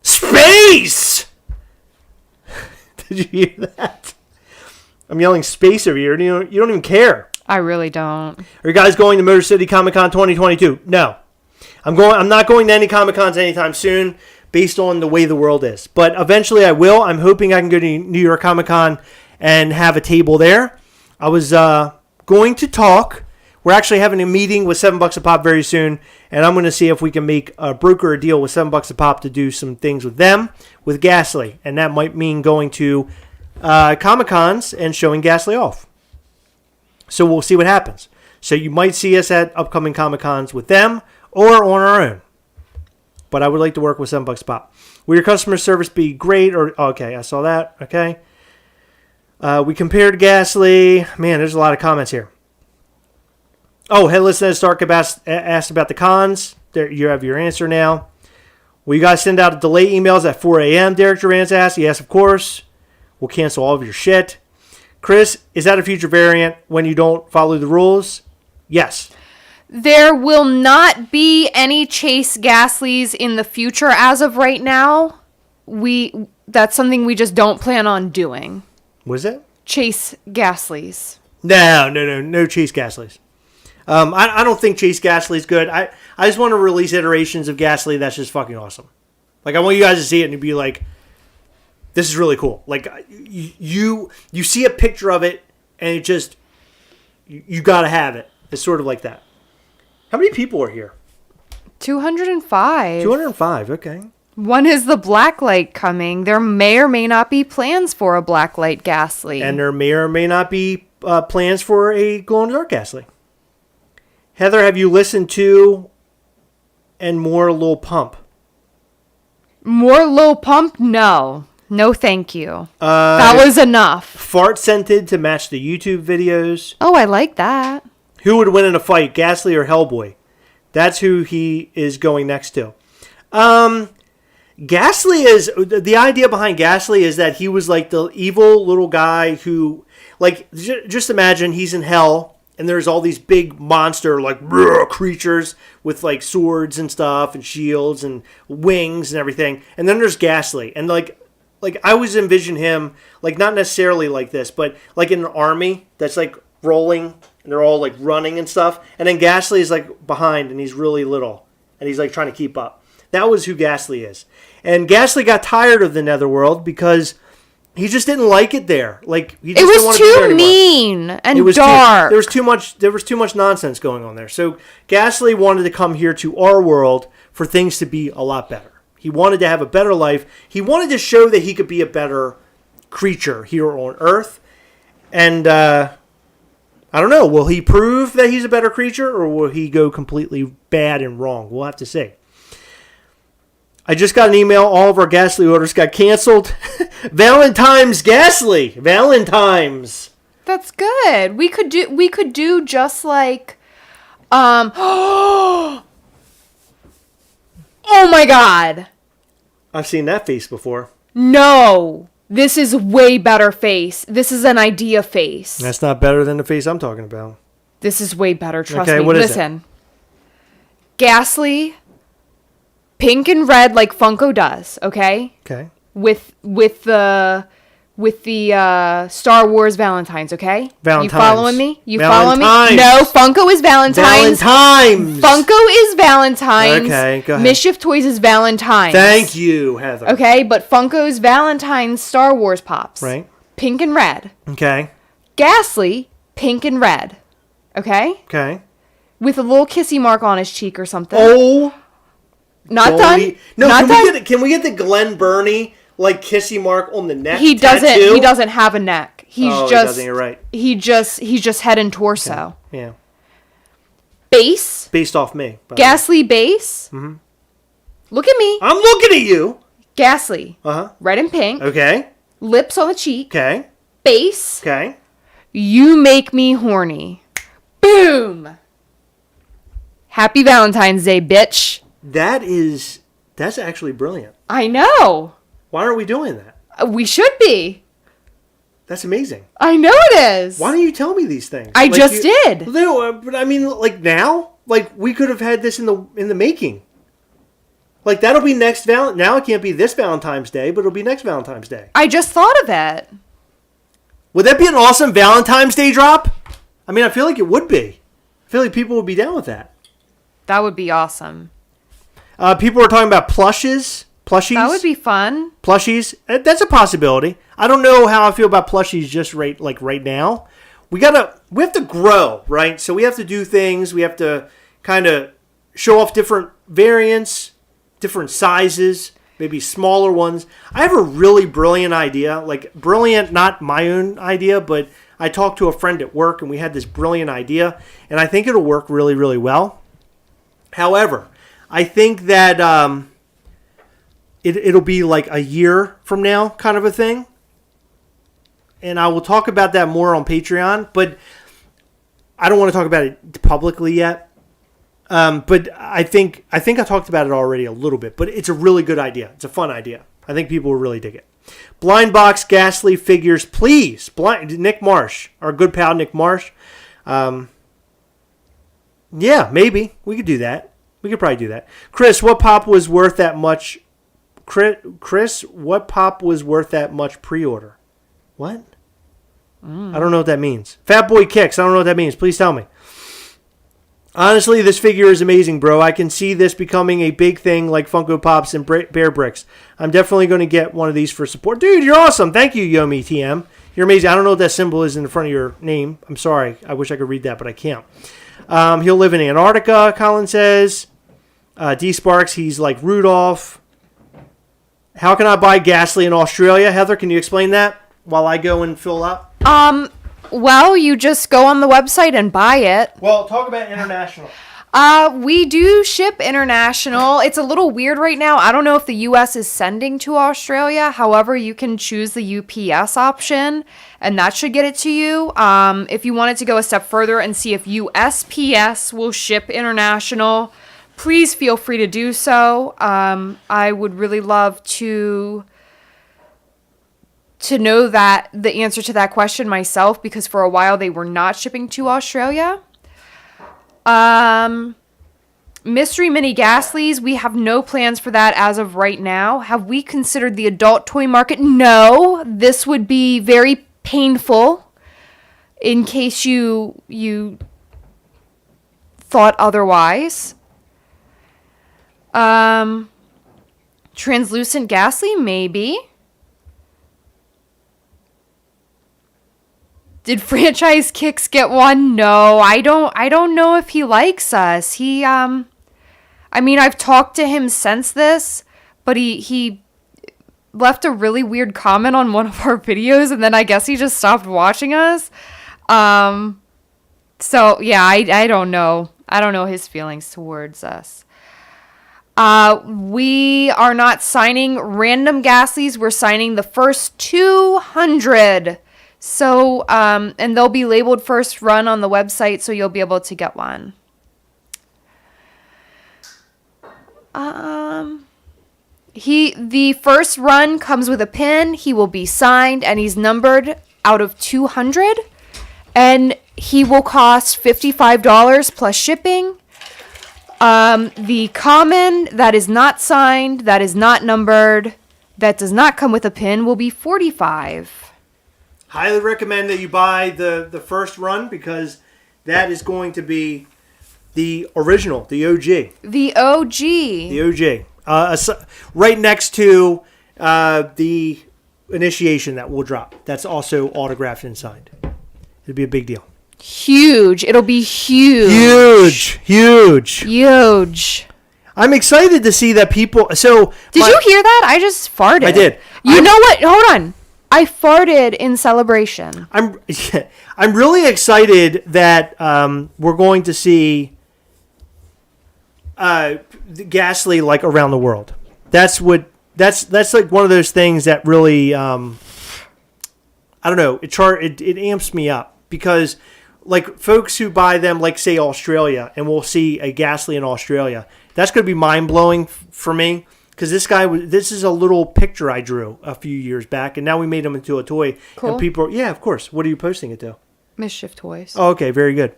Space! Did you hear that? I'm yelling space over here. You don't even care. I really don't. Are you guys going to Motor City Comic Con 2022? No. I'm not going to any Comic Cons anytime soon based on the way the world is. But eventually I will. I'm hoping I can go to New York Comic Con and have a table there. I was going to talk. We're actually having a meeting with $7 a pop very soon, and I'm going to see if we can make a broker a deal with $7 a pop to do some things with them, with Gastley. And that might mean going to Comic-Cons and showing Gastley off. So we'll see what happens. So you might see us at upcoming Comic-Cons with them or on our own. But I would like to work with $7 a pop. Will your customer service be great? Okay, I saw that. Okay. We compared Gastley. Man, there's a lot of comments here. Oh, Headless Ned Stark asked about the cons. There, you have your answer now. Will you guys send out delay emails at 4 a.m.? Derek Durant asked. Yes, of course. We'll cancel all of your shit. Chris, is that a future variant when you don't follow the rules? Yes. There will not be any Chase Gastleys in the future as of right now. That's something we just don't plan on doing. Was it? Chase Gastleys. No Chase Gastleys. I don't think Chase Gastley's good. I just want to release iterations of Gastley that's just fucking awesome. Like, I want you guys to see it and be like, this is really cool. Like, you see a picture of it and it just, you got to have it. It's sort of like that. How many people are here? 205. 205, okay. When is the Blacklight coming? There may or may not be plans for a Blacklight Gastley. And there may or may not be plans for a glow-in-the-dark Gastley. Heather, have you listened to and more Lil Pump? More Lil Pump? No. No, thank you. That was enough. Fart scented to match the YouTube videos. Oh, I like that. Who would win in a fight, Gastley or Hellboy? That's who he is going next to. Gastley is, the idea behind Gastley is that he was like the evil little guy who, like, just imagine he's in hell. And there's all these big monster, like, creatures with, like, swords and stuff and shields and wings and everything. And then there's Gastley. And, like I always envision him, like, not necessarily like this, but, like, in an army that's, like, rolling. And they're all, like, running and stuff. And then Gastley is, like, behind, and he's really little. And he's, like, trying to keep up. That was who Gastley is. And Gastley got tired of the Netherworld because he just didn't like it there. Like, he just it didn't want was to be there too anymore. mean and It dark. There was too much nonsense going on there. So Gastley wanted to come here to our world for things to be a lot better. He wanted to have a better life. He wanted to show that he could be a better creature here on Earth. And I don't know. Will he prove that he's a better creature, or will he go completely bad and wrong? We'll have to see. I just got an email. All of our Gastley orders got canceled. Valentine's Gastly. Valentine's. That's good. We could do just like oh my god. I've seen that face before. No. This is way better face. This is an idea face. That's not better than the face I'm talking about. This is way better, trust Okay, me. what is Listen. Gasly, pink and red like Funko does, okay? Okay. With the Star Wars Valentines, okay? Valentines. You following me? Valentines. No, Funko is Valentines. Valentine's. Funko is Valentines. Okay, go ahead. Mischief Toys is Valentines. Thank you, Heather. Okay, but Funko's Valentine's Star Wars pops. Right. Pink and red. Okay. Gasly, pink and red. Okay? Okay. With a little kissy mark on his cheek or something. Oh. Not Goldie. done. No, Not done. can we get the Glenn Burney like kissy mark on the neck? He doesn't. tattoo? He doesn't have a neck. He's Oh, he just. doesn't, you're right. He's just head and torso. Yeah. Base. Based off me. by the way. Gasly base. Mm-hmm. Look at me. I'm looking at you. Gasly. Uh-huh. Red and pink. Okay. Lips on the cheek. Okay. Base. Okay. You make me horny. Boom. Happy Valentine's Day, bitch. That's actually brilliant. I know. Why aren't we doing that? We should be. That's amazing. I know it is. Why don't you tell me these things? I just did. No, but I mean, like now, like we could have had this in the making. Like that'll be next Now it can't be this Valentine's Day, but it'll be next Valentine's Day. I just thought of it. Would that be an awesome Valentine's Day drop? I mean, I feel like it would be. I feel like people would be down with that. That would be awesome. People are talking about plushies. That would be fun. Plushies. That's a possibility. I don't know how I feel about plushies just right now. We have to grow, right? So we have to do things. We have to kind of show off different variants, different sizes, maybe smaller ones. I have a really brilliant idea. Like brilliant, not my own idea, but I talked to a friend at work and we had this brilliant idea, and I think it'll work really, really well. However, I think that it'll be like a year from now kind of a thing. And I will talk about that more on Patreon, but I don't want to talk about it publicly yet. But I think I talked about it already a little bit, but it's a really good idea. It's a fun idea. I think people will really dig it. Blind box Gastly figures, please. Nick Marsh, our good pal Nick Marsh. Yeah, maybe. We could do that. We could probably do that. Chris, what pop was worth that much? Chris, what pop was worth that much pre-order? What? I don't know what that means. Fat Boy Kicks, I don't know what that means. Please tell me. Honestly, this figure is amazing, bro. I can see this becoming a big thing like Funko Pops and Bear Bricks. I'm definitely going to get one of these for support. Dude, you're awesome. Thank you, Yomi TM. You're amazing. I don't know what that symbol is in the front of your name. I'm sorry. I wish I could read that, but I can't. He'll live in Antarctica, Colin says. D Sparks, he's like Rudolph. How can I buy Gastly in Australia? Heather, can you explain that while I go and fill up? Well, you just go on the website and buy it. Well, talk about international. We do ship international. It's a little weird right now. I don't know if the U.S. is sending to Australia. However, you can choose the UPS option, and that should get it to you. If you wanted to go a step further and see if USPS will ship international, please feel free to do so. I would really love to know that the answer to that question myself, because for a while they were not shipping to Australia. Mystery Mini Gastlys, we have no plans for that as of right now. Have we considered the adult toy market? No. This would be very painful in case you thought otherwise. Translucent Gastly, maybe. Did Franchise Kicks get one? No, I don't know if he likes us. He, I mean, I've talked to him since this, but he left a really weird comment on one of our videos, and then I guess he just stopped watching us. So yeah, I don't know. I don't know his feelings towards us. We are not signing random Gastleys. We're signing the first 200. So, and they'll be labeled first run on the website, so you'll be able to get one. The first run comes with a pin. He will be signed, and he's numbered out of 200. And he will cost $55 plus shipping. The common that is not signed, that is not numbered, that does not come with a pin will be $45. Highly recommend that you buy the first run because that is going to be the original, the OG. The OG. The OG. Right next to the initiation that will drop. That's also autographed and signed. It'd be a big deal. Huge. It'll be huge. Huge. I'm excited to see that people. So did you hear that? I just farted. I did. You know what? Hold on. I farted in celebration. I'm really excited that we're going to see Gastly like around the world. That's like one of those things that really I don't know. It amps me up because like folks who buy them, like say Australia, and we'll see a Gastly in Australia. That's going to be mind blowing for me. Because this is a little picture I drew a few years back, and now we made them into a toy. Cool. And people, yeah, of course. What are you posting it to? Mischief Toys. Oh, okay, very good.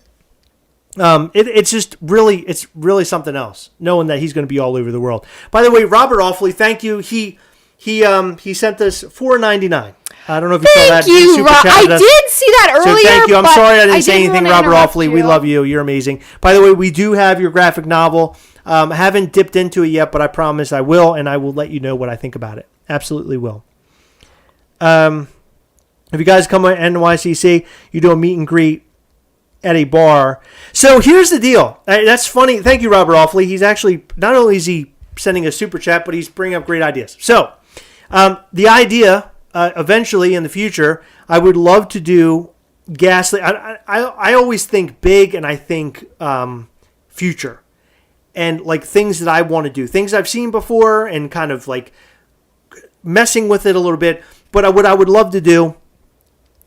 It's really something else, knowing that he's going to be all over the world. By the way, Robert Awfully, thank you. He sent us $4.99. I don't know if you saw that. Thank you, Rob. I did see that earlier. So thank you. I'm sorry I didn't say didn't anything, Robert Awfully. We love you. You're amazing. By the way, we do have your graphic novel. I haven't dipped into it yet, but I promise I will, and I will let you know what I think about it. Absolutely will. If you guys come to NYCC, you do a meet and greet at a bar. So here's the deal. That's funny. Thank you, Robert Awfully. He's actually, not only is he sending a super chat, but he's bringing up great ideas. So the idea, eventually in the future, I would love to do Gastly. I always think big, and I think future. And like things that I want to do, things I've seen before, and kind of like messing with it a little bit. But what I would love to do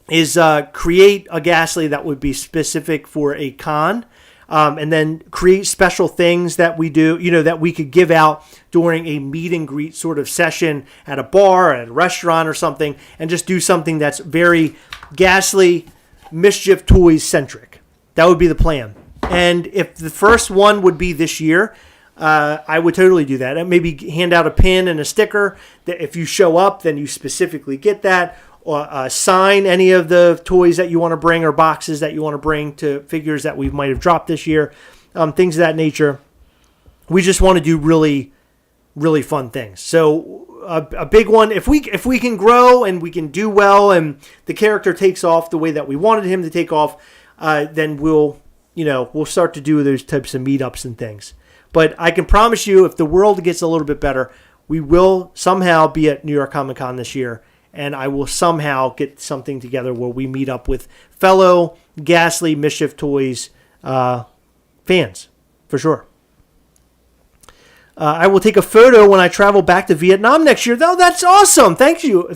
is create a Gastly that would be specific for a con, and then create special things that we do, that we could give out during a meet and greet sort of session at a bar, at a restaurant or something, and just do something that's very Gastly Mischief Toys centric. That would be the plan. And if the first one would be this year, I would totally do that. And maybe hand out a pin and a sticker that if you show up, then you specifically get that. Or sign any of the toys that you want to bring or boxes that you want to bring to figures that we might have dropped this year. Things of that nature. We just want to do really, really fun things. So a big one, if we can grow and we can do well and the character takes off the way that we wanted him to take off, then we'll start to do those types of meetups and things. But I can promise you, if the world gets a little bit better, we will somehow be at New York Comic Con this year, and I will somehow get something together where we meet up with fellow Gastly Mischief Toys fans, for sure. I will take a photo when I travel back to Vietnam next year. Oh, that's awesome. Thank you,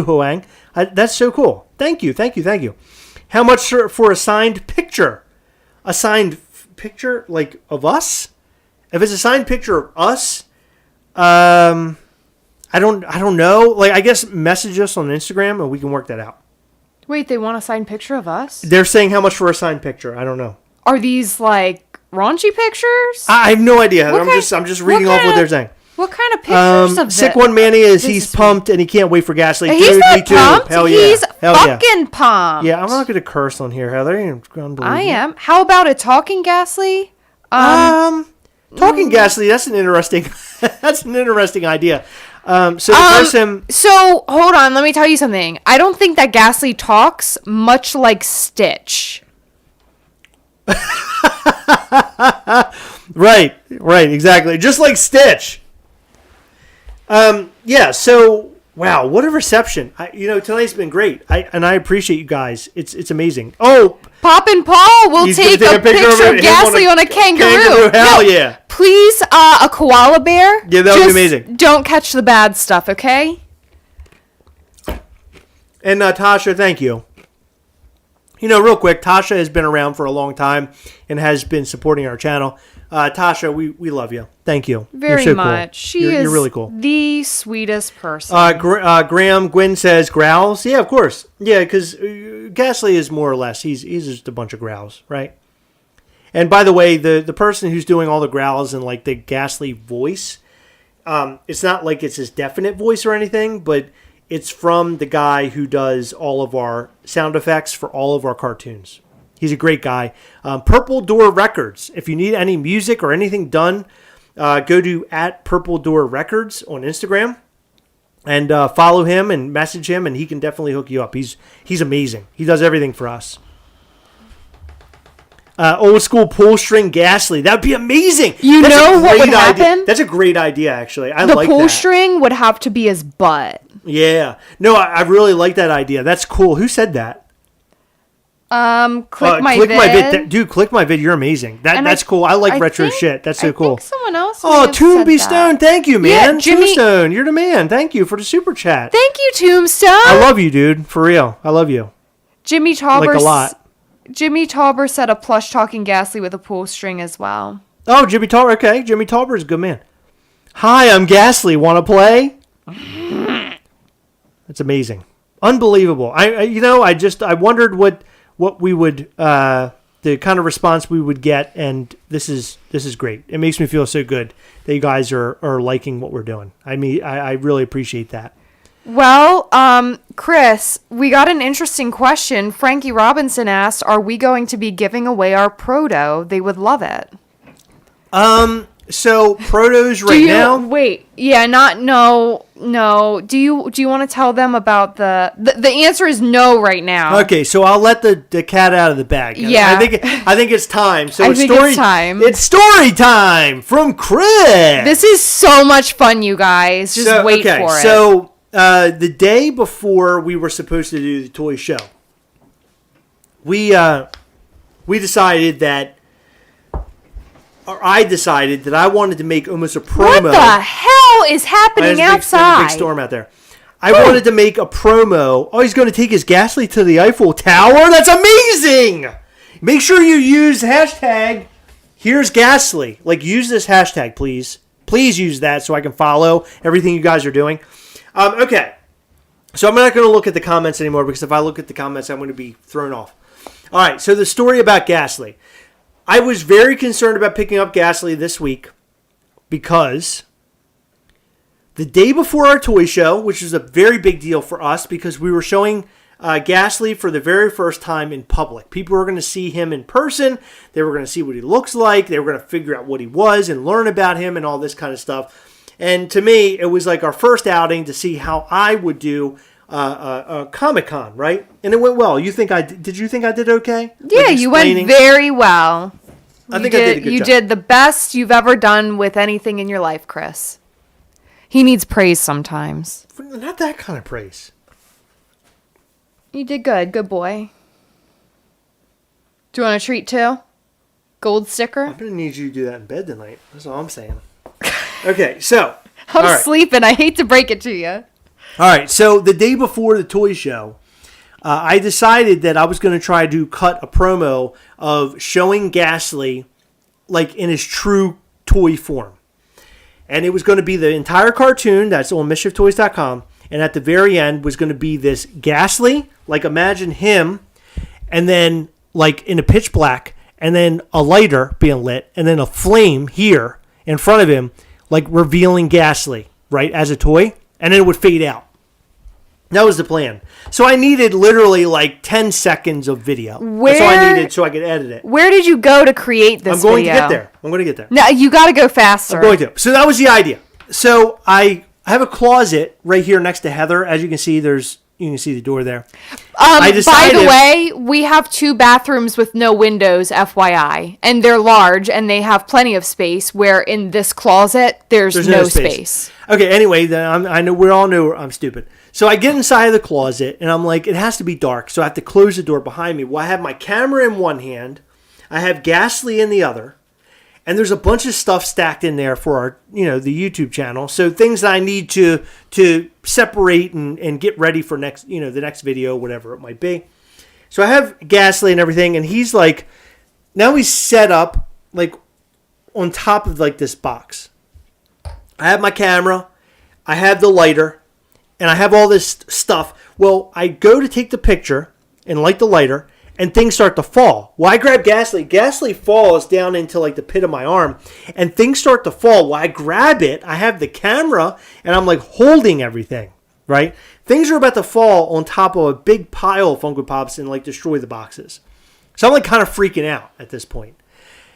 Hoang. That's so cool. Thank you. How much for a signed picture? A signed picture like of us? If it's a signed picture of us, I don't know. Like, I guess message us on Instagram and we can work that out. Wait, they want a signed picture of us? They're saying how much for a signed picture. I don't know. Are these like raunchy pictures? I have no idea. I'm just reading off what they're saying. What kind of pictures of Sick One Manny he's pumped and he can't wait for Gastly. He's not pumped. Hell yeah. He's fucking pumped. Yeah, I'm not going to curse on here, Heather. I am. How about a talking Gastly? Talking Gastly. That's an interesting idea. So hold on. Let me tell you something. I don't think that Gastly talks much like Stitch. Right, exactly. Just like Stitch. Yeah, so Wow, what a reception! Tonight's been great. I appreciate you guys. It's amazing. Oh, Pop and Paul will he's take gonna a picture of Gasly on a kangaroo. Hell yeah! Please, a koala bear. Yeah, that would be amazing. Don't catch the bad stuff, okay? And Tasha, thank you. Real quick, Tasha has been around for a long time and has been supporting our channel. Tasha, we love you. Thank you. Very You're so much. Cool. You're really cool. The sweetest person. Graham Gwynn says growls. Yeah, of course. Yeah, because Gastley is more or less he's just a bunch of growls, right? And by the way, the person who's doing all the growls and like the Gastley voice, it's not like it's his definite voice or anything, but it's from the guy who does all of our sound effects for all of our cartoons. He's a great guy. Purple Door Records. If you need any music or anything done, go to @PurpleDoorRecords on Instagram and follow him and message him, and he can definitely hook you up. He's amazing. He does everything for us. Old school pull string Gastley. That would be amazing. What would happen? Idea. That's a great idea, actually. I the like pull that. string would have to be his butt. Yeah. No, I really like that idea. That's cool. Who said that? Click my vid. Dude, click my vid. You're amazing. That's cool. I like retro shit. That's so cool. I think someone else. Oh, Toonby Stone. Thank you, man. Yeah, Jimmy Tombstone, you're the man. Thank you for the super chat. Thank you, Tombstone. I love you, dude. For real. I love you. Jimmy Tauber. Like a lot. Jimmy Tauber said a plush talking Gastley with a pull string as well. Oh, Jimmy Tauber. Okay. Jimmy Tauber is a good man. Hi, I'm Gastley. Want to play? That's amazing. Unbelievable. I wondered what we would the kind of response we would get, and this is great. It makes me feel so good that you guys are liking what we're doing. I mean, I really appreciate that. Well, Chris, we got an interesting question. Frankie Robinson asked, "Are we going to be giving away our proto? They would love it." So protos now. Wait, yeah, no. Do you want to tell them about the answer is no right now. Okay, so I'll let the cat out of the bag. Yeah, I think it's time. So it's time. It's story time from Chris. This is so much fun, you guys. Just wait for it. So the day before we were supposed to do the toy show, we decided that. Or I decided that I wanted to make almost a promo. What the hell is happening outside? There's a big storm out there. I wanted to make a promo. Oh, he's going to take his Gastly to the Eiffel Tower? That's amazing! Make sure you use hashtag Here's Gastly. Like, use this hashtag, please. Please use that so I can follow everything you guys are doing. Okay. So I'm not going to look at the comments anymore because if I look at the comments, I'm going to be thrown off. All right, so the story about Gastly. I was very concerned about picking up Gastley this week because the day before our toy show, which was a very big deal for us because we were showing Gastley for the very first time in public. People were going to see him in person. They were going to see what he looks like. They were going to figure out what he was and learn about him and all this kind of stuff. And to me, it was like our first outing to see how I would do Comic-Con, right? And it went well. Did you think I did okay? Yeah, you went very well. I think I did a good job. You did the best you've ever done with anything in your life, Chris. He needs praise sometimes. Not that kind of praise. You did good. Good boy. Do you want a treat too? Gold sticker? I'm going to need you to do that in bed tonight. That's all I'm saying. Okay, so. I'm sleeping. I hate to break it to you. All right, so the day before the toy show, I decided that I was going to try to cut a promo of showing Gastley like in his true toy form. And it was going to be the entire cartoon that's on MischiefToys.com. And at the very end was going to be this Gastley, like imagine him, and then like in a pitch black, and then a lighter being lit, and then a flame here in front of him, like revealing Gastley, right, as a toy. And then it would fade out. That was the plan. So I needed literally like 10 seconds of video. That's all I needed so I could edit it. Where did you go to create this video? I'm going to get there. No, you got to go faster. I'm going to. So that was the idea. So I have a closet right here next to Heather. As you can see, there's You can see the door there. By the way, we have 2 bathrooms with no windows, FYI. And they're large, and they have plenty of space, where in this closet, there's no space. Okay, anyway, then I know we all know I'm stupid. So I get inside of the closet, and I'm like, it has to be dark, so I have to close the door behind me. Well, I have my camera in one hand, I have Gastly in the other, and there's a bunch of stuff stacked in there for our, the YouTube channel. So things that I need to separate and get ready for the next video, whatever it might be. So I have Gastly and everything, and he's like, now he's set up like on top of like this box. I have my camera, I have the lighter, and I have all this stuff. Well, I go to take the picture and light the lighter, and things start to fall. Well, I grab Gastley. Gastley falls down into like the pit of my arm, and things start to fall. Well, I grab it. I have the camera, and I'm like holding everything, right? Things are about to fall on top of a big pile of Funko Pops and like destroy the boxes. So I'm like kind of freaking out at this point.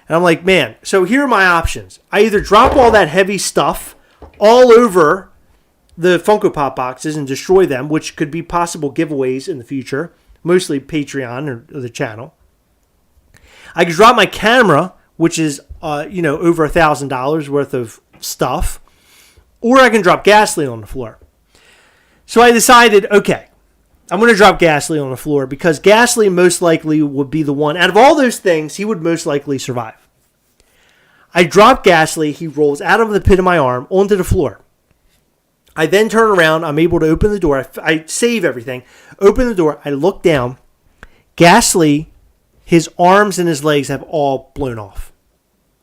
And I'm like, man, so here are my options. I either drop all that heavy stuff all over the Funko Pop boxes and destroy them, which could be possible giveaways in the future, mostly Patreon or the channel. I could drop my camera, which is over $1,000 worth of stuff, or I can drop Gastley on the floor. So I decided, okay, I'm going to drop Gastley on the floor because Gastley most likely would be the one. Out of all those things, he would most likely survive. I drop Gastley. He rolls out of the pit of my arm onto the floor. I then turn around. I'm able to open the door. I save everything. Open the door. I look down. Gastley, his arms and his legs have all blown off.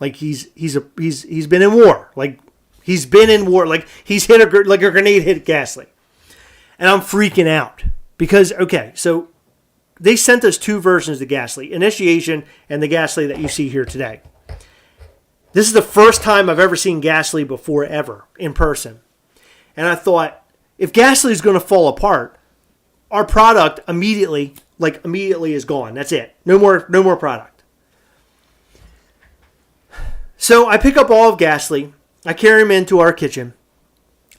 Like he's been in war. Like he's been in war. Like he's hit a grenade hit Gastley. And I'm freaking out because so they sent us 2 versions of Gastley, Initiation and the Gastley that you see here today. This is the first time I've ever seen Gastley before ever in person. And I thought, if Gastley is going to fall apart, our product immediately is gone. That's it. No more product. So I pick up all of Gastley. I carry him into our kitchen.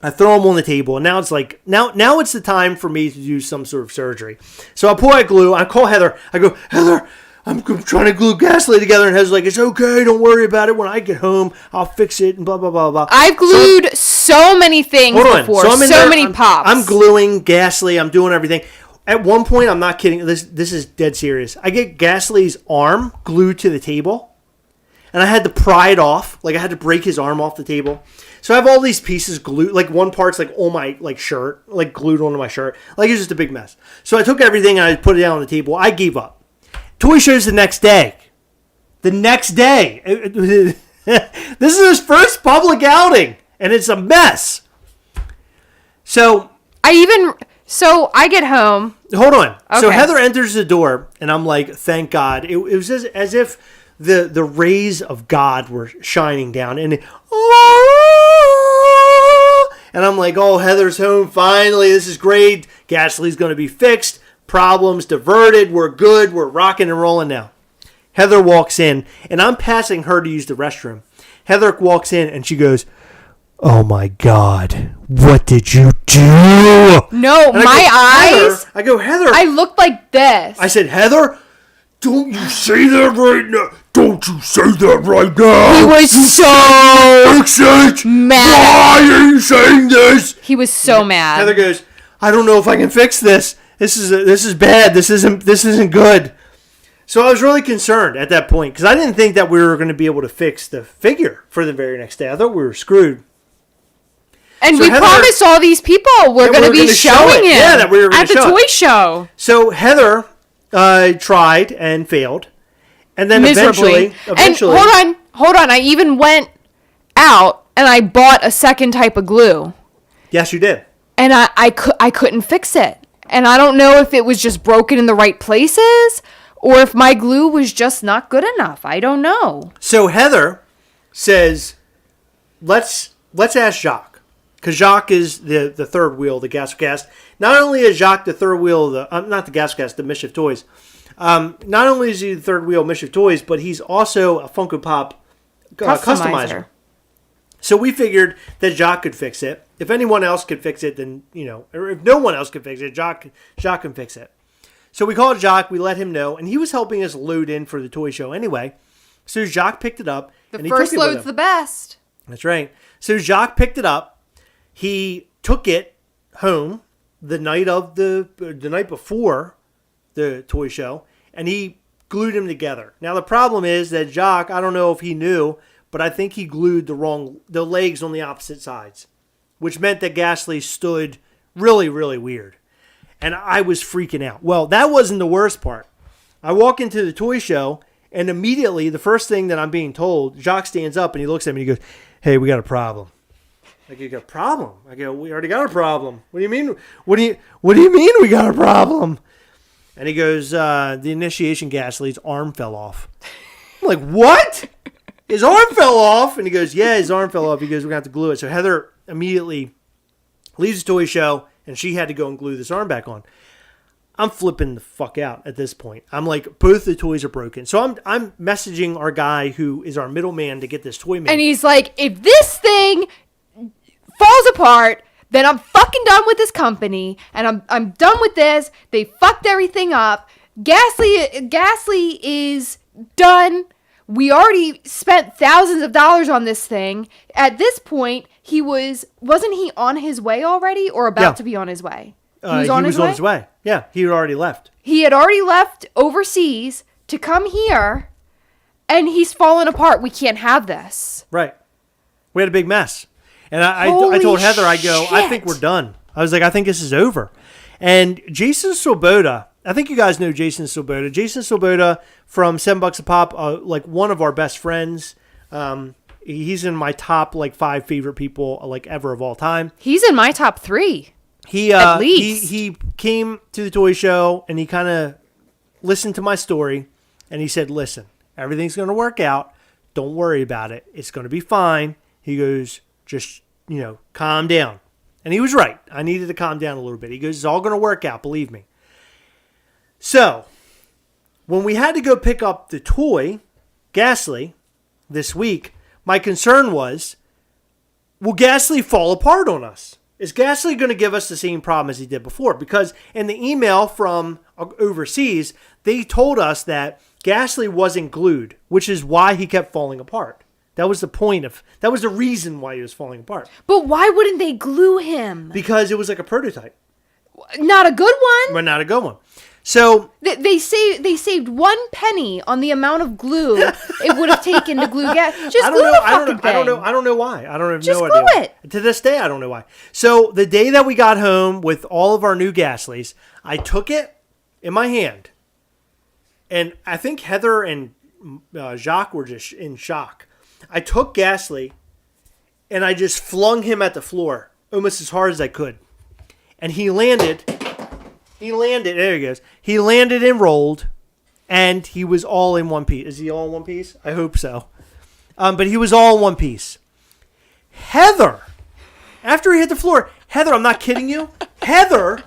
I throw him on the table. And now it's like, now it's the time for me to do some sort of surgery. So I pull out glue. I call Heather. I go, Heather, I'm trying to glue Gastley together, and Heather's like, it's okay, don't worry about it. When I get home, I'll fix it, and blah, blah, blah, blah. I've glued so many things before, so many pops. I'm gluing Gastley, I'm doing everything. At one point, I'm not kidding, this is dead serious. I get Gastley's arm glued to the table, and I had to pry it off. Like, I had to break his arm off the table. So I have all these pieces glued, like one part's like on my shirt, like glued onto my shirt. Like, it's just a big mess. So I took everything, and I put it down on the table. I gave up. Toy shows the next day. The next day. This is his first public outing, and it's a mess. So I get home. Hold on. Okay. So Heather enters the door, and I'm like, thank God. It was as if the rays of God were shining down, and I'm like, oh, Heather's home finally. This is great. Gastley's going to be fixed. Problems diverted. We're good. We're rocking and rolling now. Heather walks in, and I'm passing her to use the restroom. Heather walks in, and she goes, oh, my God. What did you do? No, and my eyes. I go, Heather. I looked like this. I said, Heather, don't you say that right now. Don't you say that right now. He was so mad. Why are you saying this? He was so mad. Heather goes, I don't know if I can fix this. This is bad. This isn't good. So I was really concerned at that point because I didn't think that we were going to be able to fix the figure for the very next day. I thought we were screwed. And so we promised all these people we're going to be showing it. Yeah, that we were going to show at the toy show. So Heather tried and failed, and then miserably. Eventually. And hold on. I even went out and I bought a second type of glue. Yes, you did. And I couldn't fix it. And I don't know if it was just broken in the right places or if my glue was just not good enough. I don't know. So Heather says, let's ask Jacques. Because Jacques is the third wheel of the Gastlecast. Not only is Jacques the third wheel of the, not the Gastlecast, the Mischief Toys. Not only is he the third wheel of Mischief Toys, but he's also a Funko Pop customizer. So we figured that Jacques could fix it. If anyone else could fix it, then, or if no one else could fix it, Jacques can fix it. So we called Jacques, we let him know, and he was helping us load in for the toy show anyway. So Jacques picked it up. The and he first took it with load's him. the best. That's right. So Jacques picked it up. He took it home the night before the toy show, and he glued them together. Now the problem is that Jacques, I don't know if he knew, but I think he glued the legs on the opposite sides, which meant that Gastly stood really, really weird. And I was freaking out. Well, that wasn't the worst part. I walk into the toy show, and immediately, the first thing that I'm being told, Jacques stands up and he looks at me and he goes, "Hey, we got a problem." Like, "You got a problem?" I go, "We already got a problem." "What do you mean? What do you mean we got a problem?" And he goes, "The initiation Gastly's arm fell off." I'm like, "What? His arm fell off?" And he goes, "Yeah, his arm fell off." He goes, "We're going to have to glue it." So Heather immediately leaves the toy show, and she had to go and glue this arm back on. I'm flipping the fuck out at this point. I'm like, both the toys are broken. So I'm messaging our guy who is our middleman to get this toy made. And he's like, if this thing falls apart, then I'm fucking done with this company, and I'm done with this. They fucked everything up. Gastly is done. We already spent thousands of dollars on this thing. At this point, wasn't he on his way already, or about to be on his way? He was on his way. Yeah, he had already left. He had already left overseas to come here, and he's fallen apart. We can't have this. Right. We had a big mess. And I Holy told Heather, I go, shit. "I think we're done." I was like, "I think this is over." And Jason Swoboda, I think you guys know Jason Swoboda. Jason Swoboda from $7 a Pop, like one of our best friends. He's in my top 5 favorite people ever of all time. He's in my top 3. At least. He came to the toy show and he kind of listened to my story and he said, "Listen, everything's going to work out. Don't worry about it. It's going to be fine." He goes, "Just, calm down." And he was right. I needed to calm down a little bit. He goes, "It's all going to work out. Believe me." So when we had to go pick up the toy, Gastly, this week, my concern was, will Gastly fall apart on us? Is Gastly going to give us the same problem as he did before? Because in the email from overseas, they told us that Gastly wasn't glued, which is why he kept falling apart. That was the reason why he was falling apart. But why wouldn't they glue him? Because it was like a prototype. Not a good one. But not a good one. So They saved 1 penny on the amount of glue it would have taken to glue gas. Just glue the fucking thing. I don't know why. I don't have Just no glue idea. it. To this day, I don't know why. So the day that we got home with all of our new Gastlys, I took it in my hand, and I think Heather and Jacques were just in shock. I took Gastly, and I just flung him at the floor almost as hard as I could, and he landed. There he goes. He landed and rolled, and he was all in one piece. Is he all in one piece? I hope so. But he was all in one piece. Heather, after he hit the floor, I'm not kidding you. Heather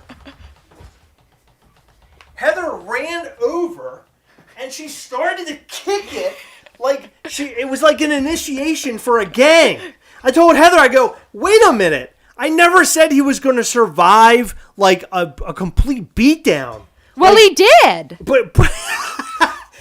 ran over, and she started to kick it it was like an initiation for a gang. I told Heather, I go, "Wait a minute. I never said he was going to survive a complete beatdown." Well, he did. But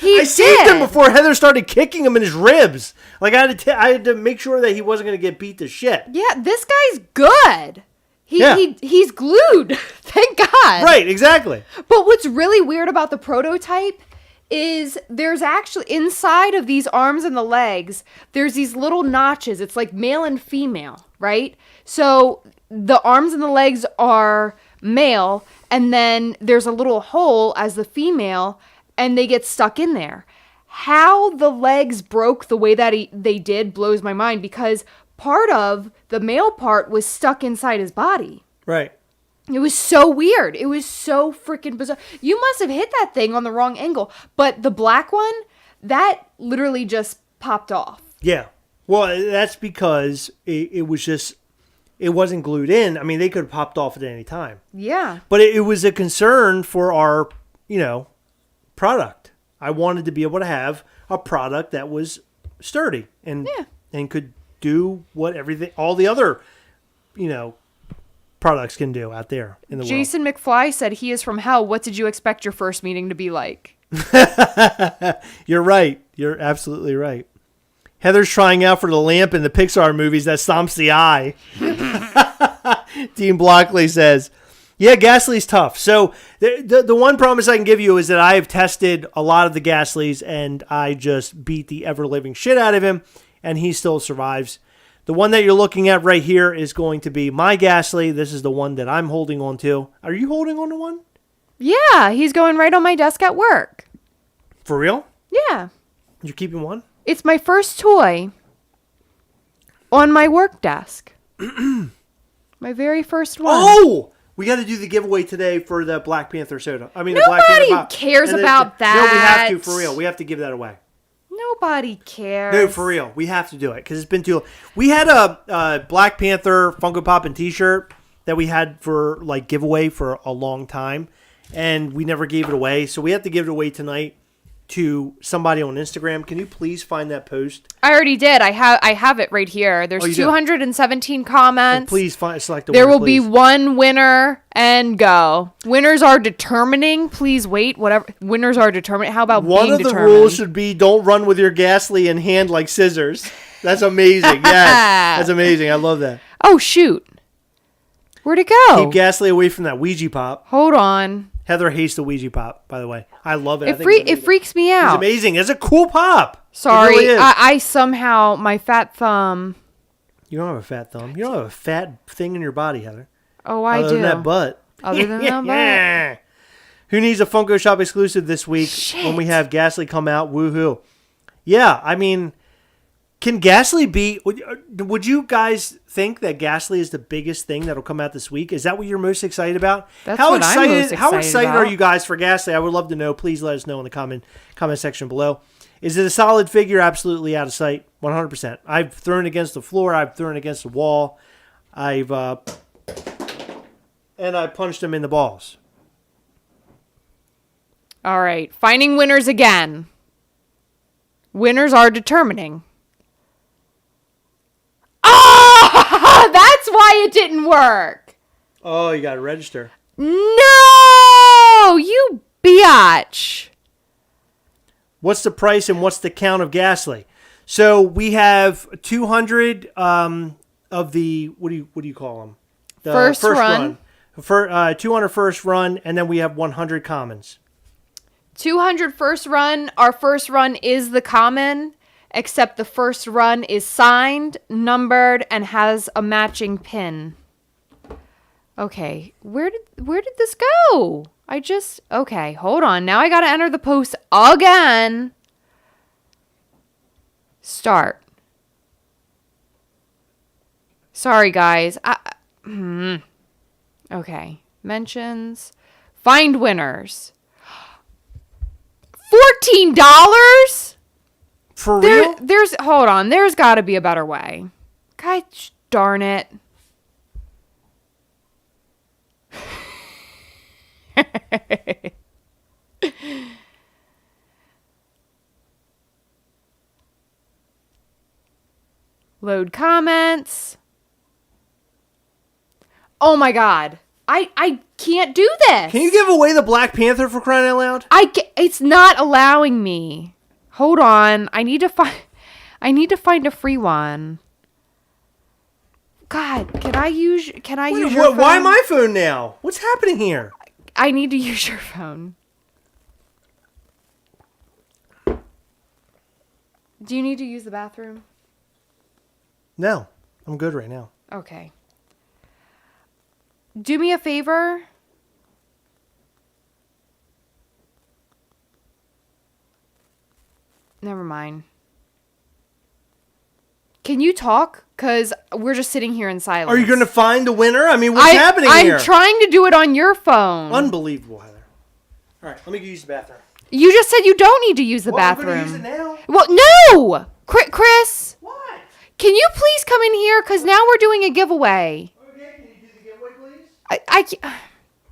He I saved him did. before Heather started kicking him in his ribs. I had to make sure that he wasn't going to get beat to shit. Yeah, this guy's good. Yeah. He's glued. Thank God. Right, exactly. But what's really weird about the prototype is there's actually inside of these arms and the legs, there's these little notches. It's like male and female, right? So the arms and the legs are male, and then there's a little hole as the female, and they get stuck in there. How the legs broke the way that they did blows my mind, because part of the male part was stuck inside his body. Right. It was so weird. It was so freaking bizarre. You must have hit that thing on the wrong angle. But the black one, that literally just popped off. Yeah. Well, that's because it wasn't glued in. I mean, they could have popped off at any time. Yeah. But it was a concern for our, product. I wanted to be able to have a product that was sturdy and could do what all the other, products can do out there in the Jason McFly said he is from hell. What did you expect your first meeting to be like? world. You're right. You're absolutely right. Heather's trying out for the lamp in the Pixar movies that stomps the eye. Dean Blockley says, yeah, Gastly's tough. So the one promise I can give you is that I have tested a lot of the Gastlys, and I just beat the ever-living shit out of him, and he still survives. The one that you're looking at right here is going to be my Gastly. This is the one that I'm holding on to. Are you holding on to one? Yeah, he's going right on my desk at work. For real? Yeah. You're keeping one? It's my first toy on my work desk. My very first one. Oh! We got to do the giveaway today for the Black Panther soda. I mean, the Black Panther Nobody cares about that. No, we have to, for real. We have to give that away. Nobody cares. No, for real. We have to do it because it's been too. We had a Black Panther Funko Pop and T-shirt that we had for like giveaway for a long time, and we never gave it away. So we have to give it away tonight to somebody on Instagram. Can you please find that post? I already did. I have it right here. There's 217 comments. And please select the There winner, will be one winner and go. Winners are determining. Please wait. Whatever. Winners are determining. How about one being of the determined? rules should be don't run with your Gastly in hand like scissors. That's amazing. Yes, that's amazing. I love that. Oh shoot! Where'd it go? Keep Gastly away from that Ouija pop. Hold on. Heather hates the Ouija pop, by the way. I love it. It freaks me out. It's amazing. It's a cool pop. Sorry, It really is. I somehow my fat thumb. You don't have a fat thumb. You don't have a fat thing in your body, Heather. Oh, I Other do. than that butt. Other than that butt. Who needs a Funko Shop exclusive this week when we have Gastly come out? Woohoo. Yeah, I mean, can Gastly be... Would you guys think that Gastly is the biggest thing that'll come out this week? Is that what you're most excited about? That's what I'm most How excited excited are about. you guys for Gastly? I would love to know. Please let us know in the comment section below. Is it a solid figure? Absolutely out of sight. 100%. I've thrown it against the floor. I've thrown it against the wall. And I punched him in the balls. All right, finding winners again. Winners are determining. Oh, that's why it didn't work. Oh, you got to register. No, you biatch. What's the price and what's the count of Gastly? So we have 200 of the what do you call them? The first run. 200 first run, and then we have 100 commons. 200 first run. Our first run is the common, except the first run is signed, numbered, and has a matching pin. Okay, where did this go? Okay, hold on. Now I gotta enter the post again. Start. Sorry, guys. Okay, mentions. Find winners. $14? For real? Hold on. There's got to be a better way. Gosh darn it. Load comments. Oh my god. I can't do this. Can you give away the Black Panther for crying out loud? It's not allowing me. Hold on. I need to find a free one. God, can I use your phone? Why my phone now? What's happening here? I need to use your phone. Do you need to use the bathroom? No, I'm good right now. Okay. Do me a favor. Never mind. Can you talk? Because we're just sitting here in silence. Are you going to find the winner? I mean, what's happening here? I'm trying to do it on your phone. Unbelievable, Heather. All right, let me use the bathroom. You just said you don't need to use the bathroom. I'm going to use it now. Well, no! Chris! What? Can you please come in here? Because now we're doing a giveaway. Okay, can you do the giveaway, please?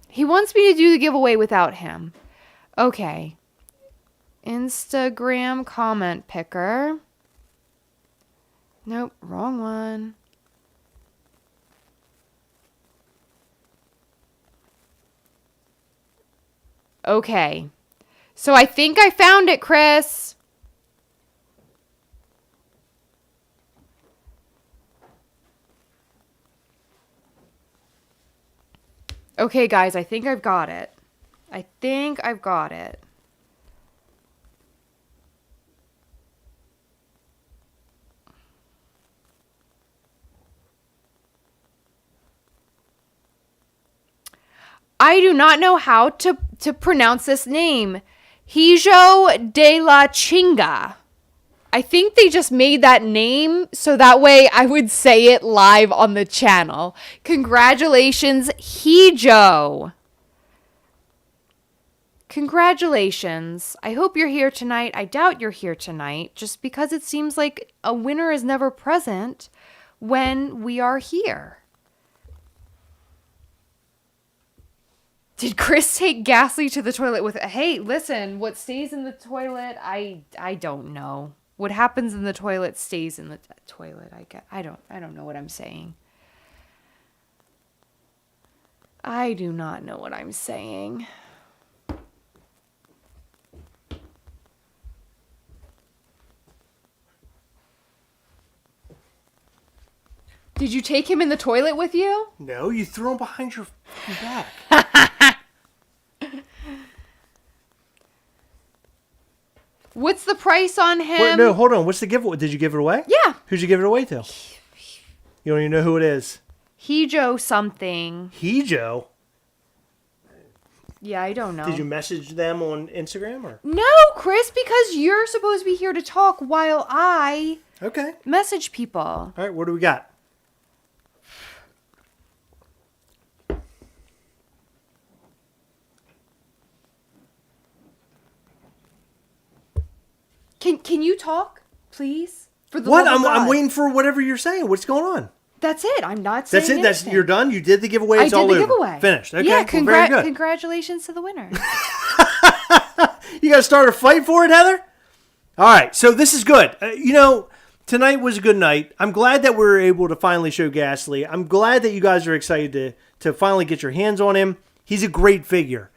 He wants me to do the giveaway without him. Okay. Instagram comment picker. Nope, wrong one. Okay. So I think I found it, Chris. Okay, guys, I think I've got it. I think I've got it. I do not know how to pronounce this name. Hijo de la Chinga. I think they just made that name so that way I would say it live on the channel. Congratulations, Hijo. Congratulations. I hope you're here tonight. I doubt you're here tonight just because it seems like a winner is never present when we are here. Did Chris take Gastley to the toilet with... Hey, listen, what stays in the toilet, I don't know. What happens in the toilet stays in the toilet. I don't know what I'm saying. I do not know what I'm saying. Did you take him in the toilet with you? No, you threw him behind your back. What's the price on him? Wait, no, hold on. What's the giveaway? Did you give it away? Yeah. Who'd you give it away to? You don't even know who it is. Hijo something. Hijo? Yeah, I don't know. Did you message them on Instagram or? No, Chris, because you're supposed to be here to talk while I Okay. message people. All right, what do we got? Can you talk, please? For the What? love of I'm God. waiting for whatever you're saying. What's going on? That's it. I'm not saying That's it. That's anything. you're done. You did the giveaway. It's I did all the over. giveaway. Finished. Okay. Yeah. Well, very good. Congratulations to the winner. You got to start a fight for it, Heather? All right. So this is good. Tonight was a good night. I'm glad that we were able to finally show Gastly. I'm glad that you guys are excited to finally get your hands on him. He's a great figure.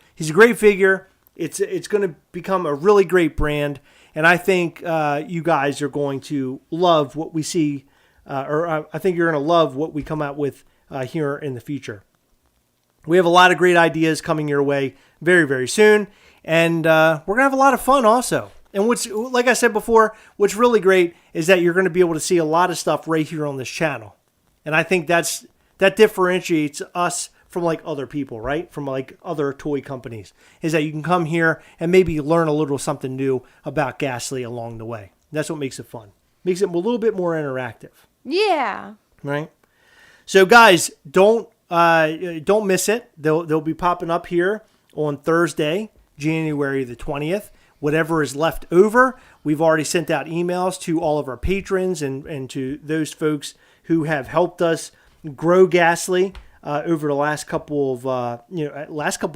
It's going to become a really great brand. And I think you guys are going to love what we see, I think you're going to love what we come out with here in the future. We have a lot of great ideas coming your way very, very soon. And we're going to have a lot of fun also. And like I said before, what's really great is that you're going to be able to see a lot of stuff right here on this channel. And I think that differentiates us from like other people, right? From like other toy companies, is that you can come here and maybe learn a little something new about Gastly along the way. That's what makes it fun. Makes it a little bit more interactive. Yeah. Right. So guys, don't miss it. They'll be popping up here on Thursday, January the 20th. Whatever is left over, we've already sent out emails to all of our patrons and to those folks who have helped us grow Gastly over the last couple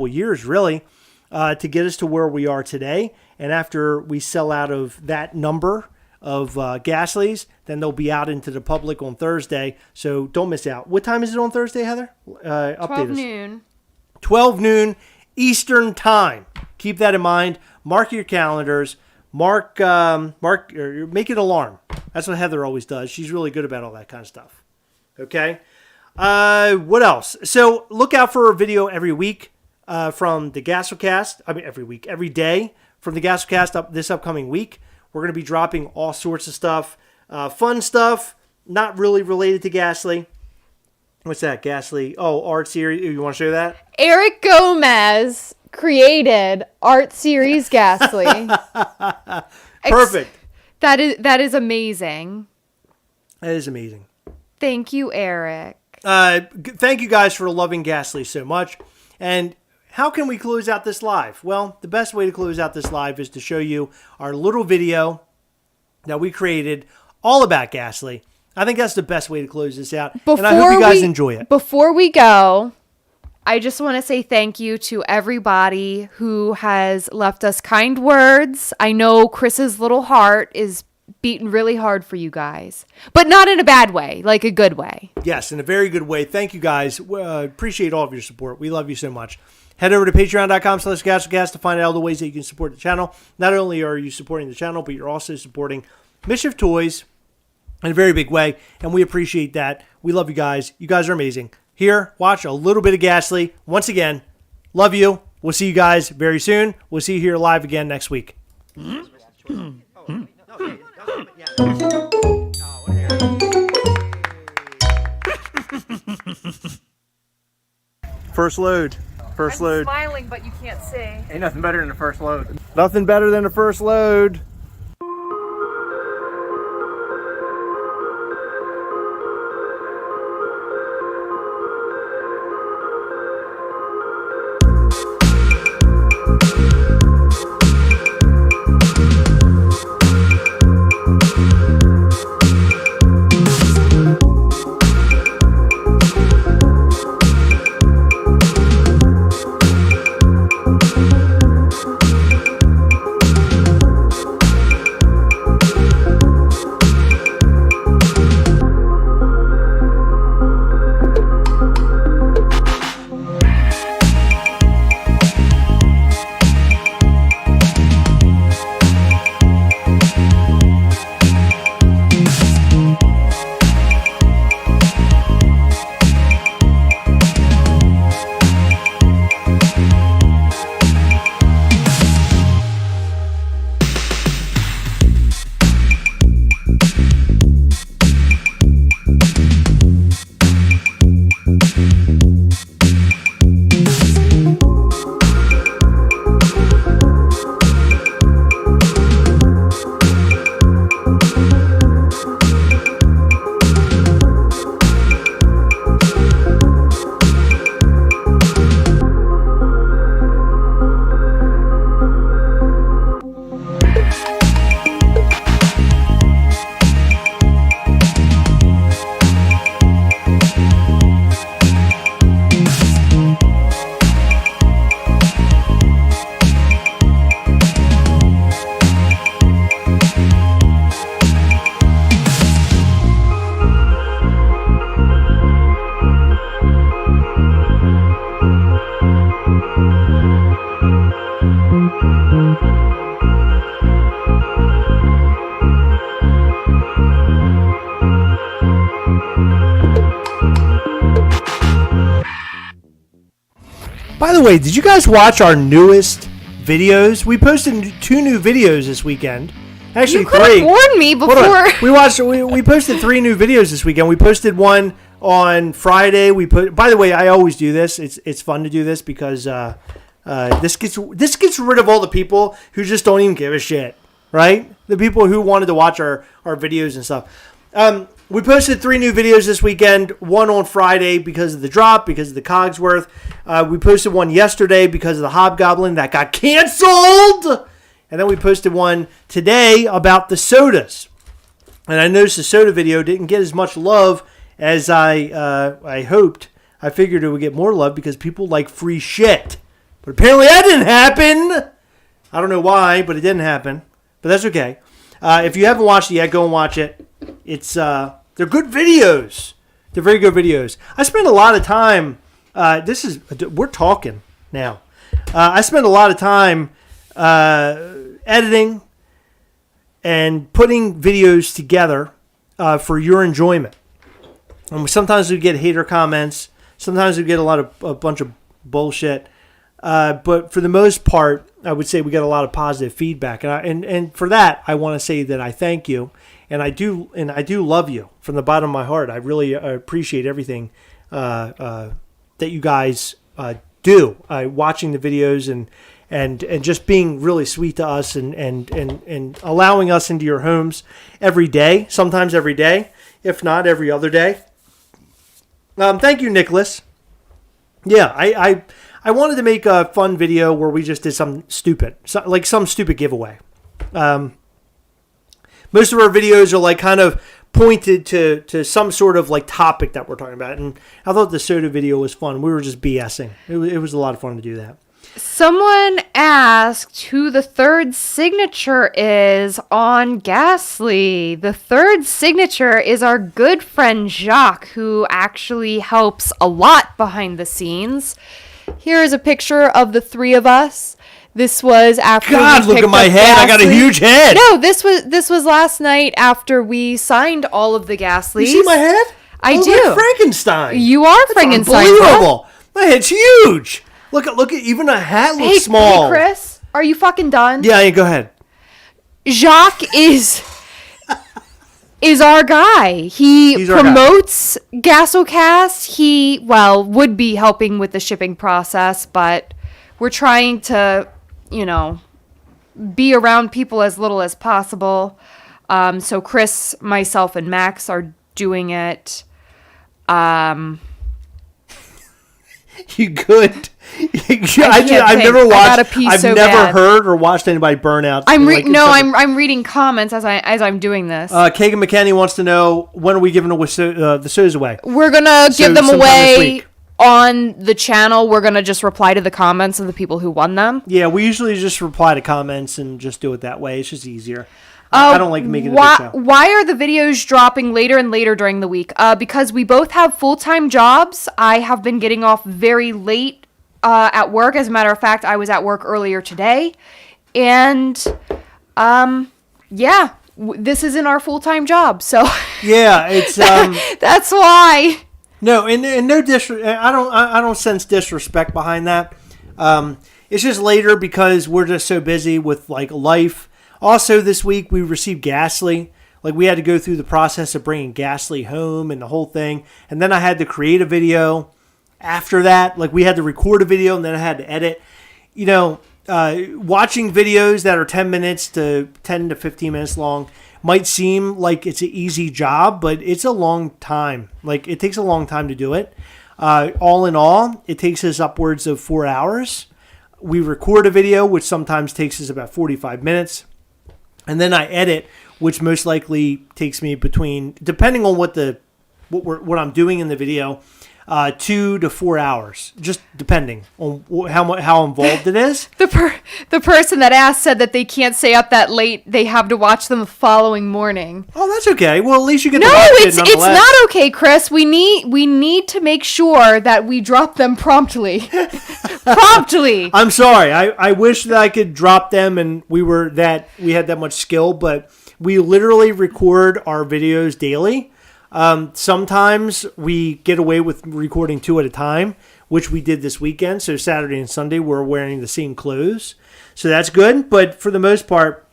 of years, really, to get us to where we are today. And after we sell out of that number of Gastlys, then they'll be out into the public on Thursday. So don't miss out. What time is it on Thursday, Heather? 12 noon. 12 noon Eastern time. Keep that in mind. Mark your calendars. Mark, or make it alarm. That's what Heather always does. She's really good about all that kind of stuff. Okay. What else? So look out for a video every week from the Gastlecast. Every day from the Gastlecast this upcoming week. We're going to be dropping all sorts of stuff, fun stuff, not really related to Gastly. What's that, Gastly? Oh, art series. You want to show that? Eric Gomez created art series Gastly. Perfect. That is amazing. That is amazing. Thank you, Eric. Thank you guys for loving Gastly so much. And how can we close out this live? Well, the best way to close out this live is to show you our little video that we created all about Gastly. I think that's the best way to close this out. And I hope you guys enjoy it. Before we go, I just want to say thank you to everybody who has left us kind words. I know Chris's little heart is beaten really hard for you guys, but not in a bad way, like a good way. Yes, in a very good way. Thank you guys. Appreciate all of your support. We love you so much. Head over to patreon.com/Gastlecast to find out all the ways that you can support the channel. Not only are you supporting the channel, but you're also supporting Mischief Toys in a very big way, and we appreciate that. We love you guys. You guys are amazing. Here, watch a little bit of Gastley. Once again, love you. We'll see you guys very soon. We'll see you here live again next week. First load. First I'm load. smiling, but you can't see. Ain't nothing better than the first load. Nothing better than the first load. By the way, did you guys watch our newest videos? We posted 2 new videos this weekend. Actually, You could 3. have warned me Hold on. before. We posted 3 new videos this weekend. We posted one on Friday. By the way, I always do this. It's fun to do this because this gets rid of all the people who just don't even give a shit, right? The people who wanted to watch our videos and stuff. We posted 3 new videos this weekend. One on Friday because of the drop, because of the Cogsworth. We posted one yesterday because of the Hobgoblin that got canceled. And then we posted one today about the sodas. And I noticed the soda video didn't get as much love as I hoped. I figured it would get more love because people like free shit. But apparently that didn't happen. I don't know why, but it didn't happen. But that's okay. If you haven't watched it yet, go and watch it. It's they're good videos. They're very good videos. I spend a lot of time. We're talking now. I spend a lot of time editing and putting videos together for your enjoyment. And sometimes we get hater comments. Sometimes we get a bunch of bullshit. But for the most part, I would say we get a lot of positive feedback, and for that, I want to say that I thank you, and I do love you from the bottom of my heart. I really appreciate everything that you guys do, watching the videos and just being really sweet to us and allowing us into your homes every day, sometimes every day, if not every other day. Thank you, Nicholas. Yeah, I wanted to make a fun video where we just did some stupid giveaway. Most of our videos are like kind of pointed to some sort of like topic that we're talking about. And I thought the soda video was fun. We were just BSing. It was a lot of fun to do that. Someone asked who the third signature is on Gastley. The third signature is our good friend Jacques, who actually helps a lot behind the scenes. Here is a picture of the three of us. This was after God, look at my head. I got a huge head. No, this was last night after we signed all of the Gastlys. You see my head? I do. Like Frankenstein. You are That's Frankenstein. unbelievable. My head's huge. Look at even a hat looks small. Hey, Chris, are you fucking done? Yeah, go ahead. Jacques is our guy. He promotes Gastlecast. He would be helping with the shipping process, but we're trying to, be around people as little as possible. So Chris, myself, and Max are doing it. You good? I've never watched. I've never heard or watched anybody burn out. I'm reading comments as I'm doing this. Kagan McKenney wants to know, when are we giving the shows away? We're gonna give them away on the channel. We're gonna just reply to the comments of the people who won them. Yeah, we usually just reply to comments and just do it that way. It's just easier. I don't like making a big show. Why are the videos dropping later and later during the week? Because we both have full-time jobs. I have been getting off very late at work. As a matter of fact, I was at work earlier today. And, this isn't our full-time job, so... Yeah, it's... that's why. No, and no I don't sense disrespect behind that. It's just later because we're just so busy with, life. Also, this week, we received Gastly. We had to go through the process of bringing Gastly home and the whole thing. And then I had to create a video after that. We had to record a video, and then I had to edit. Watching videos that are 10 minutes to 10 to 15 minutes long might seem like it's an easy job, but it's a long time. It takes a long time to do it. All in all, it takes us upwards of 4 hours. We record a video, which sometimes takes us about 45 minutes. And then I edit, which most likely takes me between, depending on what I'm doing in the video, 2 to 4 hours, just depending on how involved it is. The person that asked said that they can't stay up that late. They have to watch them the following morning. Oh, that's okay. Well, at least you get to watch it. No, it's not okay, Chris. We need to make sure that we drop them promptly. Promptly. I'm sorry. I wish that I could drop them and we had that much skill, but we literally record our videos daily. Sometimes we get away with recording 2 at a time, which we did this weekend. So Saturday and Sunday, we're wearing the same clothes. So that's good. But for the most part,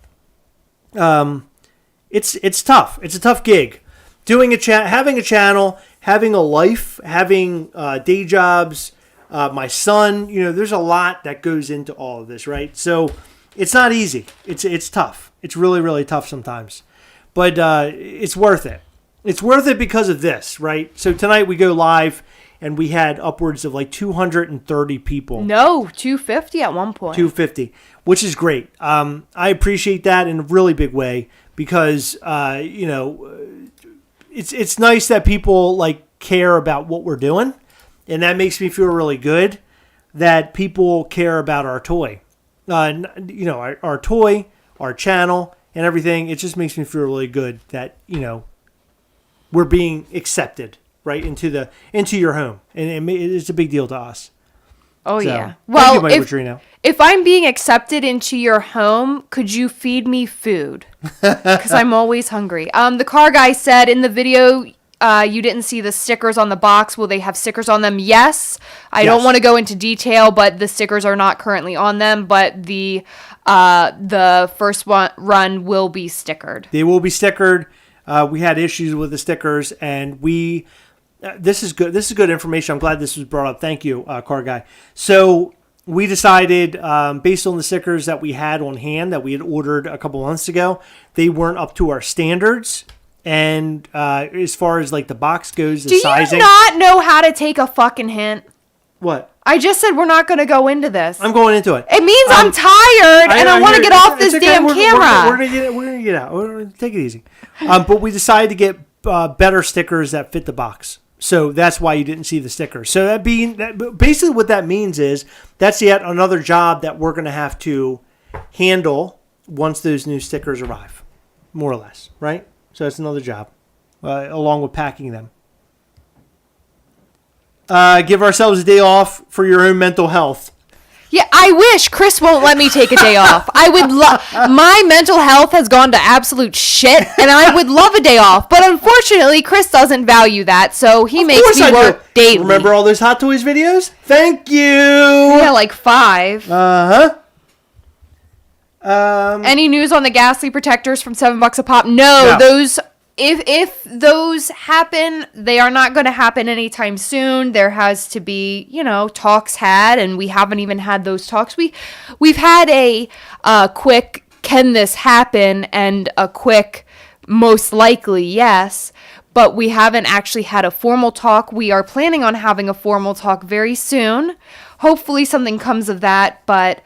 it's tough. It's a tough gig. Having a channel, having a life, having day jobs, my son, there's a lot that goes into all of this, right? So it's not easy. It's tough. It's really, really tough sometimes. But it's worth it. It's worth it because of this, right? So tonight we go live, and we had upwards of 230 people. No, 250 at one point. 250, which is great. I appreciate that in a really big way because, it's nice that people care about what we're doing, and that makes me feel really good that people care about our toy. Our toy, our channel, and everything. It just makes me feel really good that, we're being accepted right into your home, and it's a big deal to us. Oh yeah. Well, if I'm being accepted into your home, could you feed me food? Because I'm always hungry. The car guy said in the video, you didn't see the stickers on the box. Will they have stickers on them? Yes. I don't want to go into detail, but the stickers are not currently on them. But the first run will be stickered. They will be stickered. We had issues with the stickers, and this is good. This is good information. I'm glad this was brought up. Thank you, car guy. So we decided, based on the stickers that we had on hand that we had ordered a couple months ago, they weren't up to our standards. And as far as the box goes, the sizing. Do you not know how to take a fucking hint? What? I just said we're not going to go into this. I'm going into it. It means I'm tired and I want to get off this damn camera. We're going to get out. We're going to take it easy. But we decided to get better stickers that fit the box. So that's why you didn't see the sticker. So basically what that means is that's yet another job that we're going to have to handle once those new stickers arrive, more or less, right? So that's another job, along with packing them. Give ourselves a day off for your own mental health. Yeah, I wish Chris won't let me take a day off. I would love. My mental health has gone to absolute shit, and I would love a day off. But unfortunately, Chris doesn't value that, so he makes me work daily. Remember all those Hot Toys videos? Thank you. Yeah, like 5. Any news on the Gastley protectors from $7 a pop? No, those. If those happen, they are not going to happen anytime soon. There has to be, talks had, and we haven't even had those talks. We've had a quick, can this happen, and a quick, most likely, yes, but we haven't actually had a formal talk. We are planning on having a formal talk very soon. Hopefully something comes of that, but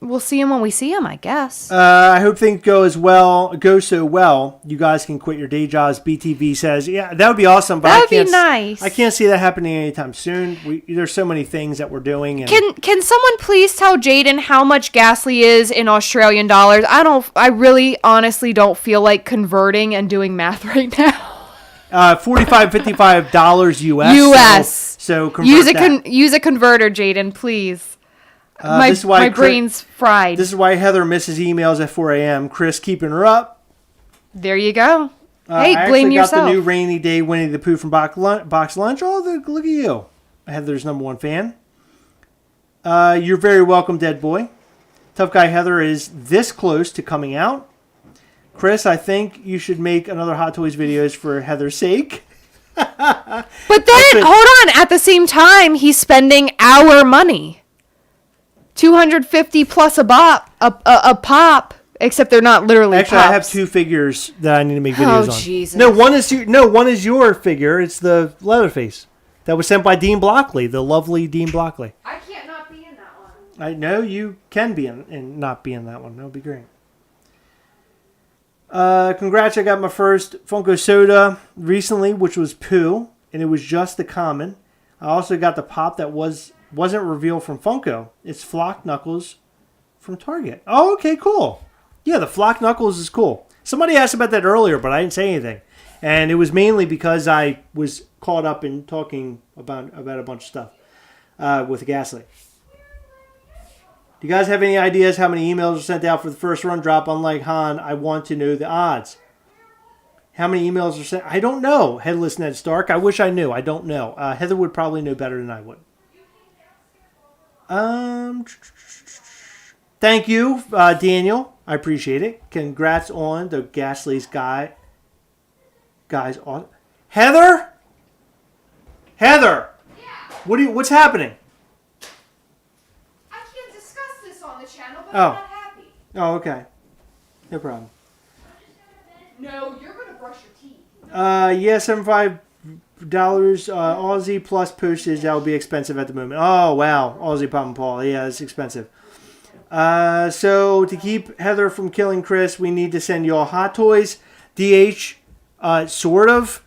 we'll see him when we see him, I guess. I hope things go so well. You guys can quit your day jobs. BTV says, yeah, that would be awesome. But that would be nice. I can't see that happening anytime soon. There's so many things that we're doing. And can someone please tell Jaden how much Gastly is in Australian dollars? I really honestly don't feel like converting and doing math right now. $45-$55 US. US. So convert use a converter, Jaden, please. My brain's fried. This is why Heather misses emails at 4 a.m. Chris keeping her up. There you go. Hey, I blame yourself. got the new Rainy Day Winnie the Pooh from Box Lunch. Oh, look at you. Heather's #1 fan. You're very welcome, Dead Boy. Tough Guy Heather is this close to coming out. Chris, I think you should make another Hot Toys videos for Heather's sake. But then, hold on. At the same time, he's spending our money. $250 plus a pop, except they're not literally Actually, pops. I have 2 figures that I need to make videos on. Jesus. No, one is your figure. It's the Leatherface that was sent by Dean Blockley, the lovely Dean Blockley. I can't not be in that one. I know you can be and not be in that one. That would be great. Congrats! I got my first Funko soda recently, which was Pooh, and it was just the common. I also got the pop that wasn't revealed from Funko. It's Flock Knuckles from Target. Oh, okay, cool. Yeah, the Flock Knuckles is cool. Somebody asked about that earlier, but I didn't say anything. And it was mainly because I was caught up in talking about a bunch of stuff with Gastley. Do you guys have any ideas how many emails are sent out for the first run drop? Unlike Han, I want to know the odds. How many emails are sent? I don't know, Headless Ned Stark. I wish I knew. I don't know. Heather would probably know better than I would. Thank you, Daniel. I appreciate it. Congrats on the Gastly's guys. Heather? Yeah. What's happening? I can't discuss this on the channel, but I'm not happy. Oh, okay. No problem. No, you're gonna brush your teeth. Yeah, $75 Aussie plus postage. That would be expensive at the moment. Oh, wow. Aussie Pop and Paul. Yeah, it's expensive. So to keep Heather from killing Chris, we need to send you all Hot Toys. DH, sort of.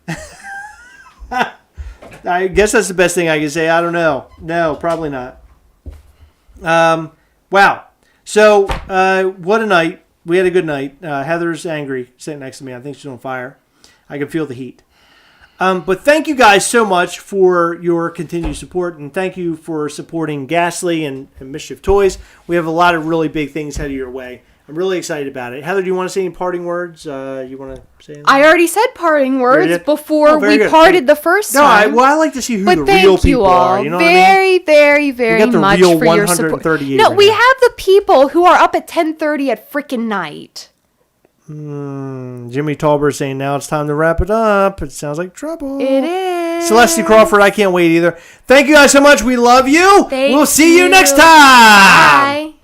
I guess that's the best thing I can say. I don't know. No, probably not. Wow. So, what a night. We had a good night. Heather's angry sitting next to me. I think she's on fire. I can feel the heat. But thank you guys so much for your continued support, and thank you for supporting Gastly and Mischief Toys. We have a lot of really big things headed your way. I'm really excited about it. Heather, do you want to say any parting words? You want to say anything? I already said parting words before we good. parted the first time. I like to see who but the real people are. You know what I mean? Very, very much real for your support. No, right we now. have the people who are up at 10:30 at freaking night. Jimmy Tolbert saying now it's time to wrap it up. It sounds like trouble. It is. Celeste Crawford, I can't wait either. Thank you guys so much. We love you. Thank we'll see you next time. Bye.